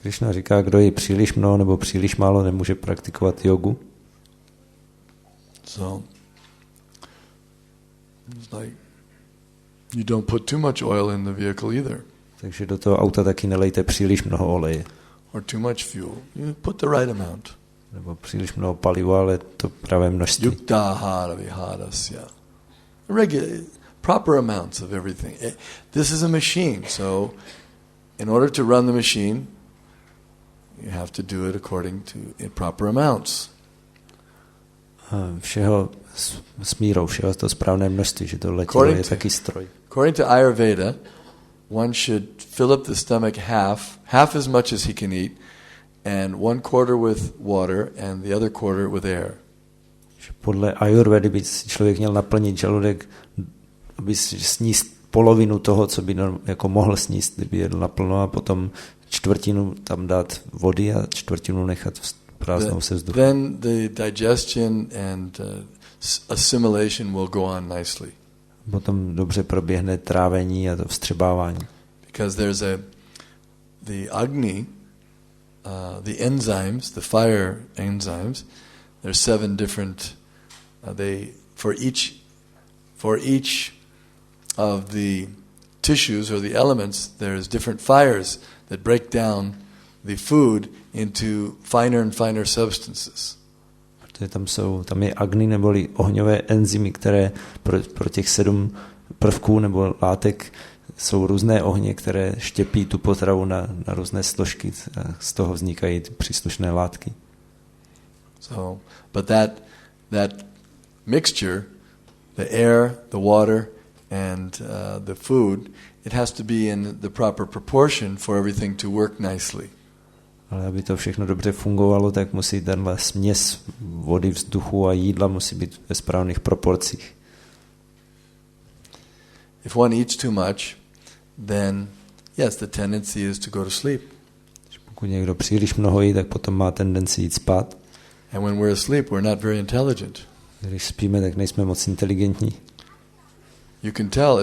Krishna říká, kdo jí příliš mnoho nebo příliš málo, nemůže praktikovat jogu. So, it's like, you don't put too much oil in the vehicle either. Takže do toho auta taky nelejte příliš mnoho oleje. Or too much fuel. You put the right amount. Nebo příliš mnoho paliva, ale to pravé množství. Yuktahara viharasya. Proper amounts of everything. This is a machine, so in order to run the machine, you have to do it according to proper amounts. Všeho s mírou, všeho to správné množství, že to letidlo je taky stroj. According to Ayurveda, one should fill up the stomach half as much as he can eat, and 1/4 with water and the other quarter with air. Podle Ayurvedy by si člověk měl naplnit žaludek, aby sníst polovinu toho, co by jako mohl sníst, kdyby jedl naplno, a potom čtvrtinu tam dát vody a čtvrtinu nechat prázdnou se vzduchu. Then the digestion and assimilation will go on nicely. Potom dobře proběhne trávení a to vstřebávání. Because there's the Agni, the enzymes, the fire enzymes, there's 7 different, for each of the tissues or the elements, there's different fires that break down the food into finer and finer substances. Tam je Agni neboli ohňové enzymy, které pro těch 7 prvků nebo látek jsou různé ohně, které štěpí tu potravu na různé složky a z toho vznikají příslušné látky. So, but that mixture, the air, the water and the food, it has to be in the proper proportion for everything to work nicely. Ale aby to všechno dobře fungovalo, tak musí tenhle směs vody, vzduchu a jídla musí být ve správných proporcích. If one eats too much, then yes, the tendency is to go to sleep. Pokud někdo příliš mnoho jí, tak potom má tendenci jít spát. And when we're asleep, we're not very intelligent. Když spíme, tak nejsme moc inteligentní. You can tell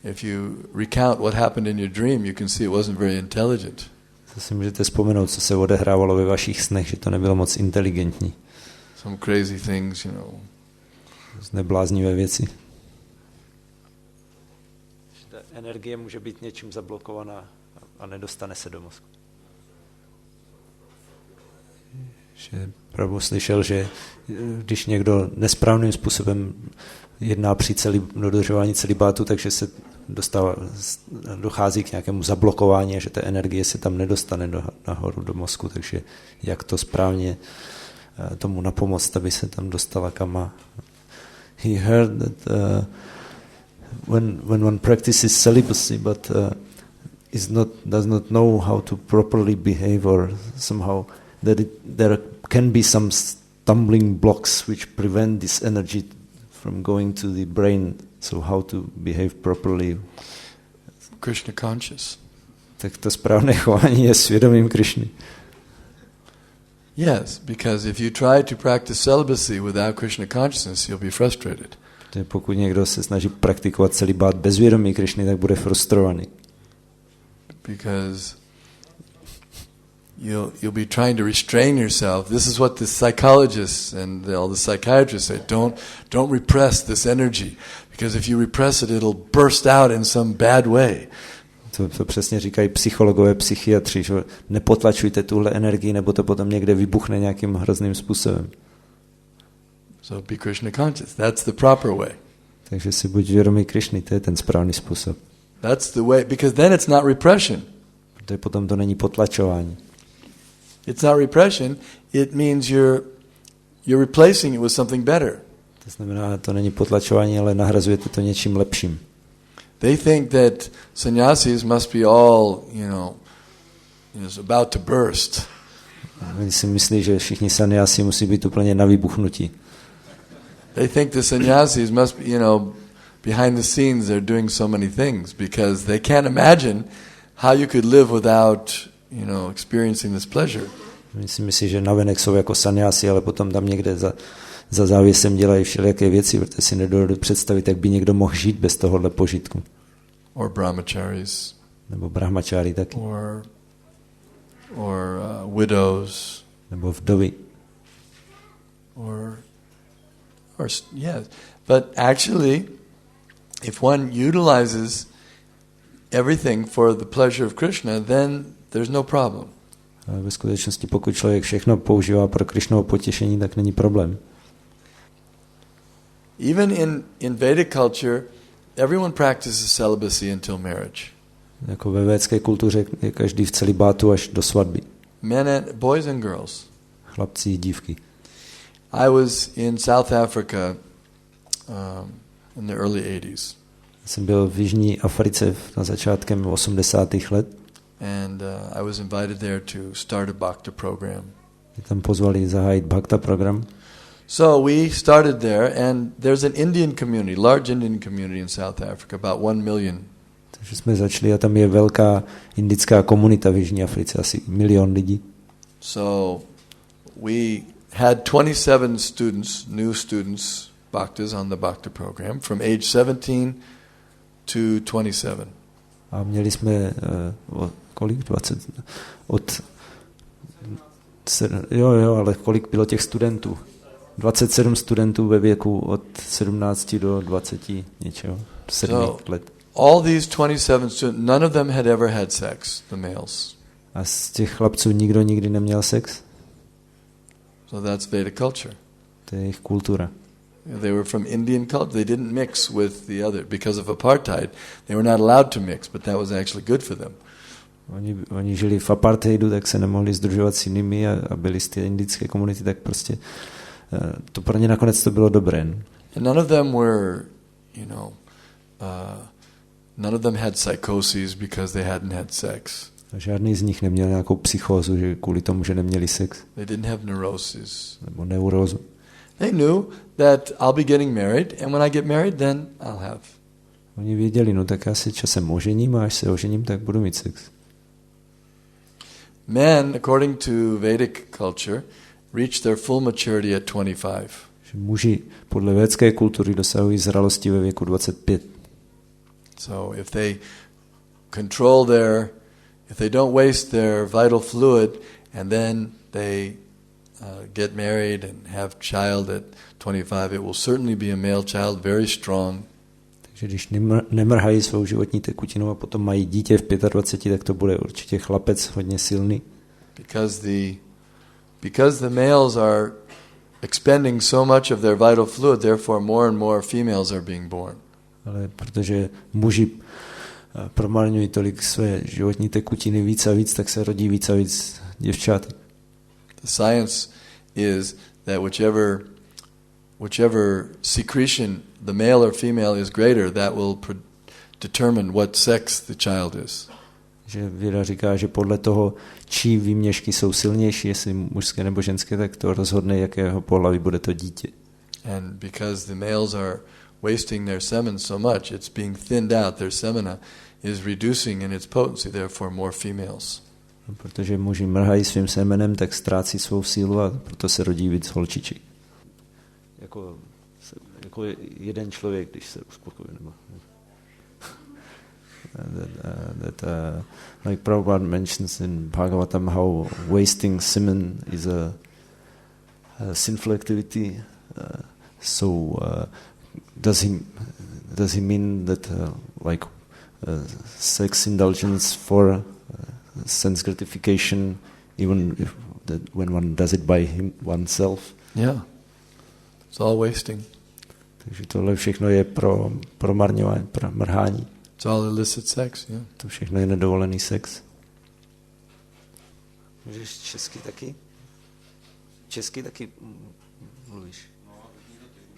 if you recount what happened in your dream, you can see it wasn't very intelligent. To si můžete vzpomenout, co se odehrávalo ve vašich snech, že to nebylo moc inteligentní. Some crazy things, you know. Nebláznivé věci. Ta energie může být něčím zablokovaná a nedostane se do mozku. Že Prabhu slyšel, že když někdo nesprávným způsobem jedná při dodržování celibátu, takže se dochází k nějakému zablokování a že ta energie se tam nedostane nahoru do mozku, takže jak to správně tomu napomoct, aby se tam dostala kam má. He heard that when one practices celibacy but does not know how to properly behave or somehow there can be some stumbling blocks which prevent this energy from going to the brain. So how to behave properly? Krishna conscious. Tak to správné chování je svědomím Krishny. Yes, because if you try to practice celibacy without Krishna consciousness, you'll be frustrated. Pokud někdo se snaží praktikovat celibát bez vědomí Krishny, tak bude frustrovaný. Because you'll be trying to restrain yourself. This is what the psychologists and all the psychiatrists say. Don't repress this energy, because if you repress it, it'll burst out in some bad way. To přesně říkají psychologové, psychiatři, že nepotlačujte tuhle energii, nebo to potom někde vybuchne nějakým hrozným způsobem. So be Krishna conscious. That's the proper way. Takže si buď vědomý Krishny, to je ten správný způsob. That's the way, because then it's not repression. Protože potom to není potlačování. It's not repression. It means you're replacing it with something better. To znamená, to není potlačování, ale nahrazujete to něčím lepším. They think that sannyasis must be all, about to burst. Oni si myslí, že všichni sannyasi musí být úplně na vybuchnutí. They think the sannyasis must be, behind the scenes they're doing so many things because they can't imagine how you could live without, experiencing this pleasure. Oni si myslí, že navenek jsou jako sannyasi, ale potom tam někde za závěsem dělají všelijaké věci, protože si nedovedu představit, jak by někdo mohl žít bez tohohle požitku. Or brahmacharis. Nebo brahmachari taky. Or widows. Nebo vdovy. Or yes. But actually, if one utilizes everything for the pleasure of Krishna, then there's no problem. A ve skutečnosti, pokud člověk všechno používá pro Krishnovo potěšení, tak není problém. Even in Vedic culture, everyone practices celibacy until marriage. Jako ve védské kultuře je každý v celibátu až do svatby. Boys and girls. Chlapci i dívky. I was in South Africa in the early 80s. Jsem byl v Jižní Africe na začátkem 80. let. And I was invited there to start a bhakta program. Mě tam pozvali zahájit bhakta program. So we started there, and there's an Indian community, large Indian community in South Africa, about 1 million. Takže jsme začali a tam je velká indická komunita v Jižní Africe, asi 1 milion lidí. So we had 27 students, new students, bhaktas on the bhakta program from age 17 to 27. A měli jsme kolik? 20? Ale kolik bylo těch studentů? 27 studentů ve věku od 17 do 20 něčeho, 7 let. All these 27 students, none of them had ever had sex, the males. A z těch chlapců nikdo nikdy neměl sex? So that's Vedic culture. To je jejich kultura. They were from Indian culture. They didn't mix with the other. Because of apartheid, they were not allowed to mix, but that was actually good for them. Oni žili v apartheidu, tak se nemohli sdružovat s jinými a byli z té indické komunity, tak prostě to pro ně nakonec to bylo dobré. And none of them were, none of them had psychoses because they hadn't had sex. A žádný z nich neměl nějakou psychózu, že kvůli tomu, že neměli sex. They didn't have neurosis. Nebo neurózu. They knew that I'll be getting married, and when I get married, then I'll have. Oni věděli, no tak já se časem ožením a až se ožením, tak budu mít sex. Men, according to Vedic culture, reach their full maturity at 25. Muži podle védské kultury dosahují zralosti ve věku 25. So if they if they don't waste their vital fluid and then they get married and have child at 25, it will certainly be a male child, very strong. Takže když nemrhají svou životní tekutinu a potom mají dítě v 25, tak to bude určitě chlapec hodně silný. Because because the males are expending so much of their vital fluid, therefore more and more females are being born. Ale protože muži promarňují tolik své životní tekutiny víc a víc, tak se rodí víc a víc děvčat. The science is that whichever secretion the male or female is greater, that will determine what sex the child is. Že věda říká, že podle toho, čí výměšky jsou silnější, jestli mužské nebo ženské, tak to rozhodne, jakého pohlaví bude to dítě. And because the males are wasting their semen so much, it's being thinned out. Their semina is reducing in its potency, therefore more females. Protože muži mrhají svým semenem, tak ztrácí svou sílu a proto se rodí víc holčiček. Jako jeden člověk, když se uspokojí. Nebo like Prabhupada mentions in Bhagavatam how wasting semen is a sinful activity. Does he mean that sex indulgence for sense gratification, even if when one does it by oneself? Yeah, it's all wasting. Takže tohle všechno je pro marňování, pro mrhání. It's all illicit sex, yeah. To všechno je nedovolený sex. Můžeš česky taky? Česky taky mluvíš.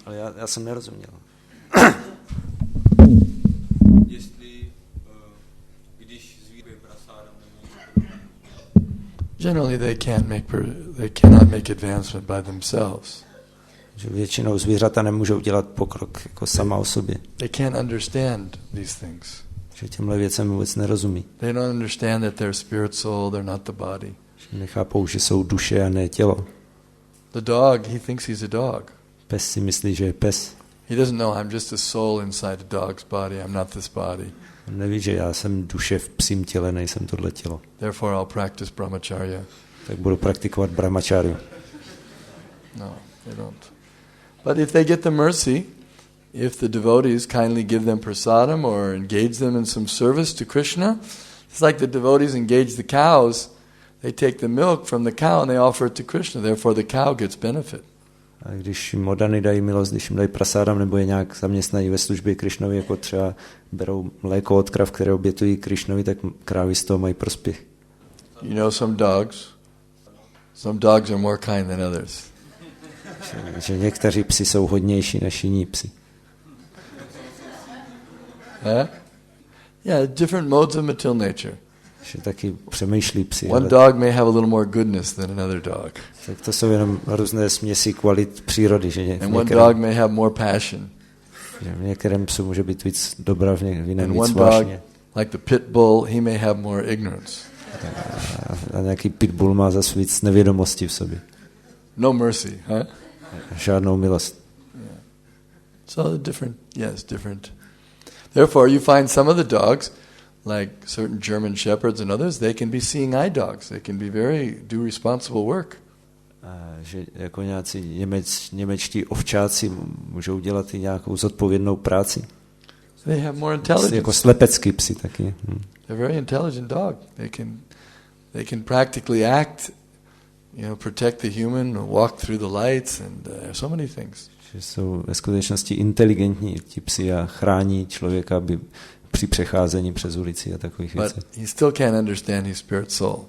Ale já jsem nerozuměl. Generally they cannot make advancement by themselves. Že většinou zvířata nemůžou dělat pokrok jako sama o sobě. They can't understand these things. Že těmhle věcem vůbec nerozumí. They don't understand that they're spirit soul, they're not the body. Že nechápou, že jsou duše a ne tělo. The dog, he thinks he's a dog. Pes si myslí, že je pes. He doesn't know I'm just a soul inside a dog's body, I'm not this body. On neví, že já jsem duše v psím těle, nejsem tohle tělo. Therefore I'll practice brahmacharya. Tak budu praktikovat brahmacharyu. No, they don't. But if they get the mercy, if the devotees kindly give them prasadam or engage them in some service to Krishna, it's like the devotees engage the cows. They take the milk from the cow and they offer it to Krishna. Therefore the cow gets benefit. A když jim odany dají milost, když jim dají prasádam nebo je nějak zaměstnají ve službě Krishnovi, jako třeba berou mléko od krav, které obětují Krishnovi, tak krávy z toho mají prospěch. You know some dogs are more kind than others. Že někteří psi jsou hodnější než jiní psi. Yeah, different modes of material nature. Že taky přemýšlí psi. One dog may have a little more goodness than another dog. Tak to jsou jenom různé směsi kvalit přírody. Že and one dog may have more passion. Že v některém psu může být víc dobra, v jiném víc vášně. Like the pit bull, he may have more ignorance. A nějaký pitbull má zase víc nevědomosti v sobě. No mercy, huh? Žádnou milost. Yeah. So different. Therefore, you find some of the dogs, like certain German shepherds and others, they can be seeing eye dogs. They can do responsible work. Že jako nějací němečtí ovčáci můžou dělat i nějakou zodpovědnou práci. They have more intelligence. Jako slepecký psi taky. They're very intelligent dog. They can practically act, protect the human, walk through the lights, and so many things. Že jsou ve skutečnosti inteligentní ti psi a chrání člověka při přecházení přes ulici a takových věcí. But he still can't understand his spirit soul.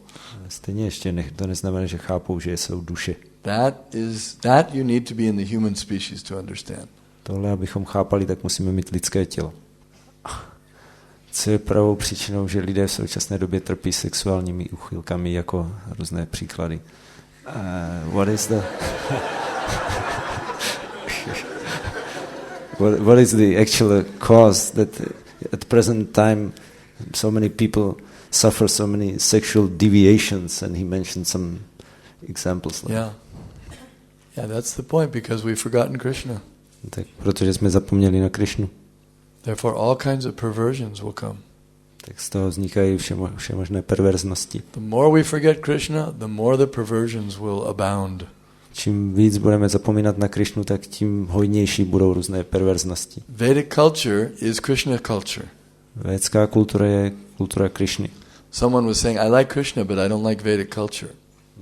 Stejně ještě to neznamená, že chápou, že jsou duše. That you need to be in the human species to understand. Tohle, abychom chápali, tak musíme mít lidské tělo. Co je pravou příčinou, že lidé v současné době trpí sexuálními úchylkami, jako různé příklady. What is the actual cause that at present time so many people suffer so many sexual deviations, and he mentioned some examples. Yeah, that's the point, because we've forgotten Krishna. Tak protože jsme zapomněli na Krishnu. Therefore all kinds of perversions will come. Tak z toho vznikají všemožné perverznosti. The more we forget Krishna, the more the perversions will abound. Čím víc budeme zapomínat na Krishnu, tak tím hojnější budou různé perverznosti. Vedic culture is Krishna culture. Védská kultura je kultura Krishny. Someone was saying, I like Krishna, but I don't like Vedic culture.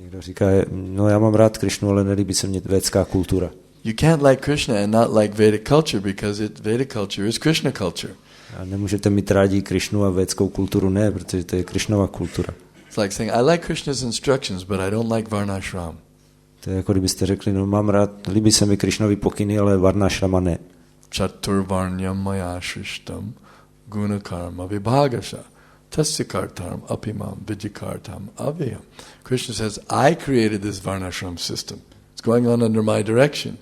Někdo říká, no já mám rád Krishnu, ale nelíbí se mně védská kultura. You can't like Krishna and not like Vedic culture because Vedic culture is Krishna culture. A nemůžete mít rádi Krishnu a védskou kulturu, ne, protože to je Krishnova kultura. It's like saying, I like Krishna's instructions, but I don't like Varnashram. To je jako kdybyste řekli, no mám rád, líbí se mi Krishnovi pokyny, ale Varnashrama ne. Chaturvarnyam maya shrishtam gunakarma vibhagasha tasyakartam apimam vijikartam avyam. Krishna says, I created this Varnashram system. It's going on under my direction.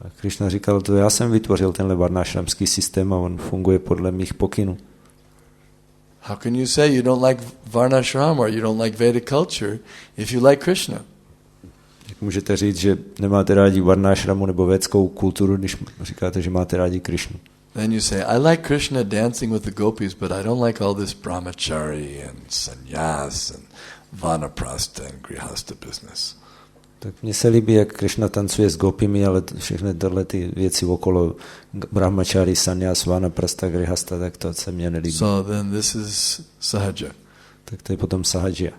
A Krishna říkal, to já jsem vytvořil tenhle varnashramský systém a on funguje podle mých pokynů. How can you say you don't like Varnashram or you don't like Vedic culture if you like Krishna? Jak můžete říct, že nemáte rádi varnashramu nebo védskou kulturu, když říkáte, že máte rádi Krishnu? Then you say, I like Krishna dancing with the gopis, but I don't like all this brahmachari and sannyas and vanaprastha and grihastha business. Tak mně se líbí, jak Krishna tancuje s gopimi, ale všechny tohle ty věci okolo brahmachari, sannyas, vanaprastha, grihastha, tak to se mně nelíbí. So then this is sahaja. Tak to je potom sahaja.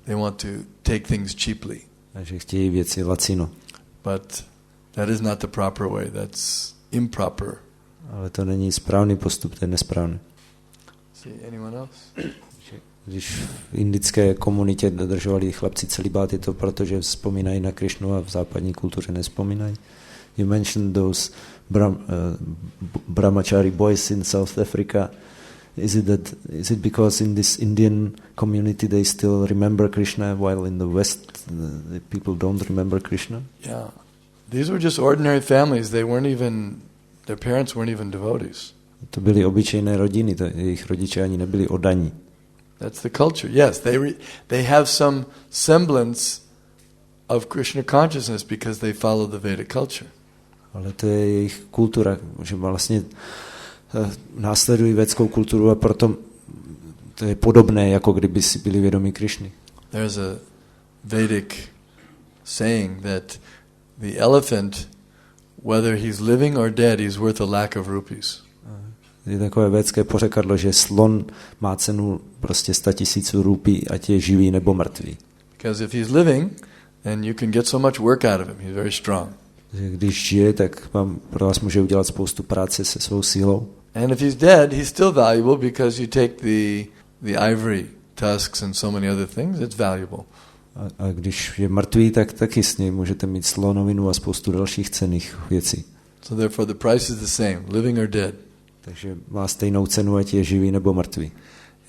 They want to take things cheaply. Takže chtějí věci lacino. But that is not the proper way. That's improper. Ale to není správný postup, to je nesprávný. See anyone else? Když v indické komunitě dodržovali chlapci celibát, je to proto, že vzpomínají na Krishnu a v západní kultuře nespomínají. You mentioned those brahmachari boys in South Africa. Is it because in this Indian community they still remember Krishna while in the West the people don't remember Krishna? Yeah. These were just ordinary families. Their parents weren't even devotees. To byly obyčejné rodiny, jejich rodiče ani nebyli oddaní. That's the culture. Yes, they have some semblance of Krishna consciousness because they follow the Vedic culture. Ale to je jejich kultura, že vlastně následují védskou kulturu a proto to je podobné, jako kdyby si byli vědomí Krishny. There's a Vedic saying that the elephant, whether he's living or dead, he's worth a lakh of rupees. Je takové védské pořekadlo, že slon má cenu prostě 100 000 rupí, ať je živý nebo mrtvý. Because if he's living, then you can get so much work out of him. He's very strong. Když žije, tak pro vás může udělat spoustu práce se svou sílou. And if he's dead, he's still valuable because you take the ivory tusks and so many other things, it's valuable. A když je mrtvý, tak taky s ním můžete mít slonovinu a spoustu dalších cenných věcí. So therefore the price is the same, living or dead. Takže má stejnou cenu, ať je živý nebo mrtvý.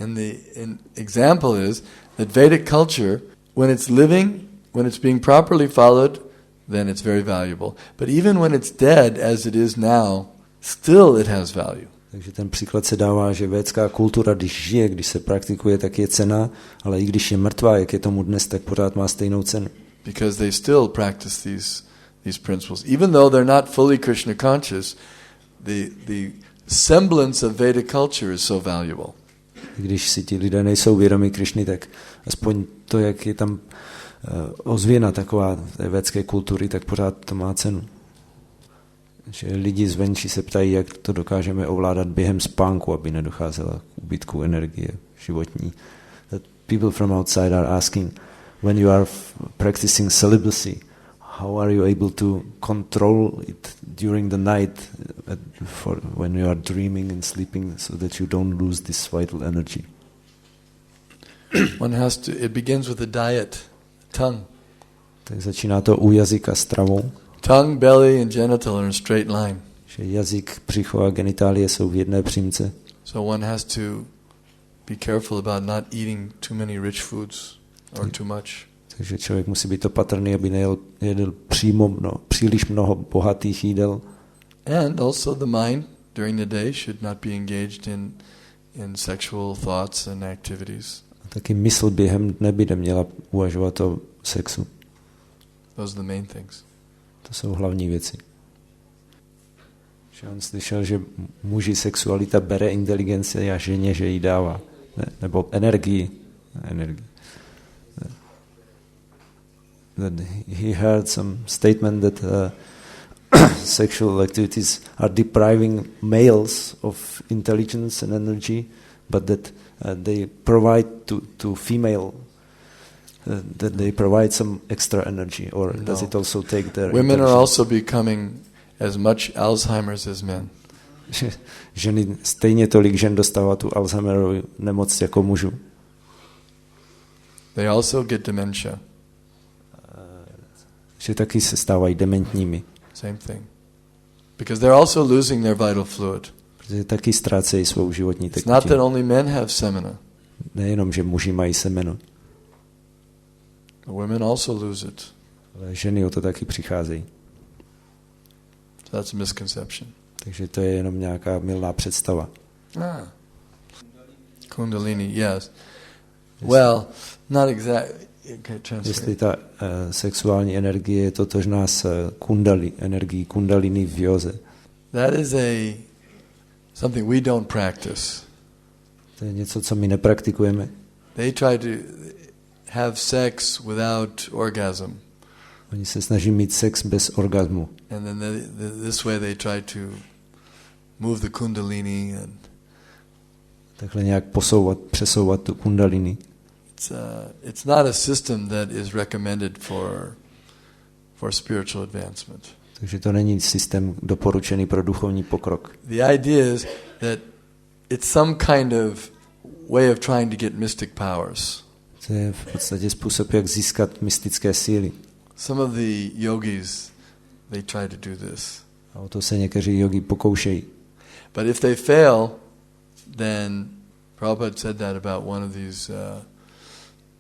And the example is that Vedic culture, when it's living, when it's being properly followed, then it's very valuable. But even when it's dead, as it is now, still it has value. Takže ten příklad se dává, že védská kultura, když žije, když se praktikuje, tak je cenná, ale i když je mrtvá, jak je tomu dnes, tak pořád má stejnou cenu. Because they still practice these principles. Even though they're not fully Krishna conscious, the semblance of Vedic culture is so valuable. Když si ti lidé nejsou vědomí Krishny, tak aspoň to, jak je tam ozvěna taková té védské kultury, tak pořád to má cenu. Že lidi zvenčí se ptají, jak to dokážeme ovládat během spánku, aby nedocházela k úbytku energie životní. That people from outside are asking, when you are practicing celibacy, how are you able to control it during the night when you are dreaming and sleeping so that you don't lose this vital energy? It begins with a diet, tongue. Tak začíná to u jazyka stravou. Tongue, belly and genital are in a straight line. Že jazyk, břicho a genitálie jsou v jedné přímce. So one has to be careful about not eating too many rich foods or too much. Takže člověk musí být opatrný, aby nejedl příliš mnoho bohatých jídel. And also the mind during the day should not be engaged in sexual thoughts and activities. A taky mysl během dne by neměla uvažovat o sexu. Those are the main things. To jsou hlavní věci. Že on slyšel, že muži sexualita bere inteligenci a ženě, že jí dává. Nebo energii. That he heard some statement that sexual activities are depriving males of intelligence and energy, but that they provide to female that they provide some extra energy, or does it also take their Women are also becoming as much Alzheimer's as men. Ženy, stejně tolik žen dostává tu Alzheimerovu nemoc jako mužů. They also get dementia. Že taky se stávají dementními. Same thing. Because they're also losing their vital fluid. Protože taky ztrácejí svou životní It's not that tekutinu. only men have semina. Nejenom, že muži mají semeno, The women also lose it. ale ženy o to taky přicházejí. So that's a misconception. Takže to je jenom nějaká mylná představa. Kundalini, yes. Well, not exactly. Okay, translate. Jestli ta sexuální energie je totožná s energií kundalini v józe. That is something we don't practice. To je něco, co my nepraktikujeme. They try to have sex without orgasm. Oni se snaží mít sex bez orgasmu. And then this way they try to move the kundalini and Takhle nějak přesouvat tu kundalini. It's not a system that is recommended for spiritual advancement. Takže to není systém doporučený pro duchovní pokrok. The idea is that it's some kind of way of trying to get mystic powers. To je v podstatě způsob, jak získat mystické síly. Some of the yogis, they try to do this. A o to se někteří jogi pokoušejí. But if they fail, then Prabhupada said that about one of these,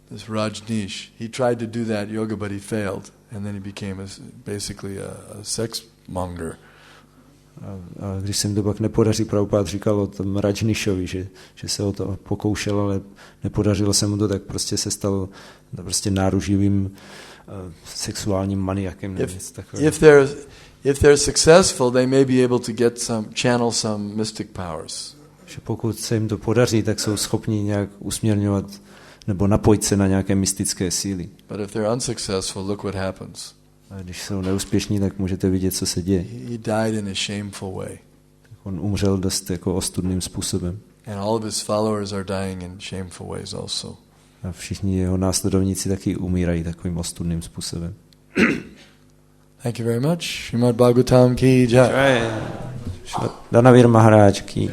this Rajneesh. He tried to do that yoga, but he failed, and then he became basically a sex monger. A když se jim to pak nepodaří, Prabhupada říkal o tom Rajneeshovi, že se o to pokoušel, ale nepodařilo se mu to, tak prostě se stal prostě náruživým sexuálním maniakem. If they're successful, they may be able to channel some mystic powers. Že pokud se jim to podaří, tak jsou schopni nějak usměrňovat nebo napojit se na nějaké mystické síly. But if they're unsuccessful, look what happens. A když jsou neúspěšní, tak můžete vidět, co se děje. He died in a shameful way. Tak on umřel dost jako ostudným způsobem. And all of his followers are dying in shameful ways also. A všichni jeho následovníci taky umírají takovým ostudným způsobem. Thank you very much. Srimad Bhagavatam ki jai. Danavir Maharaj ki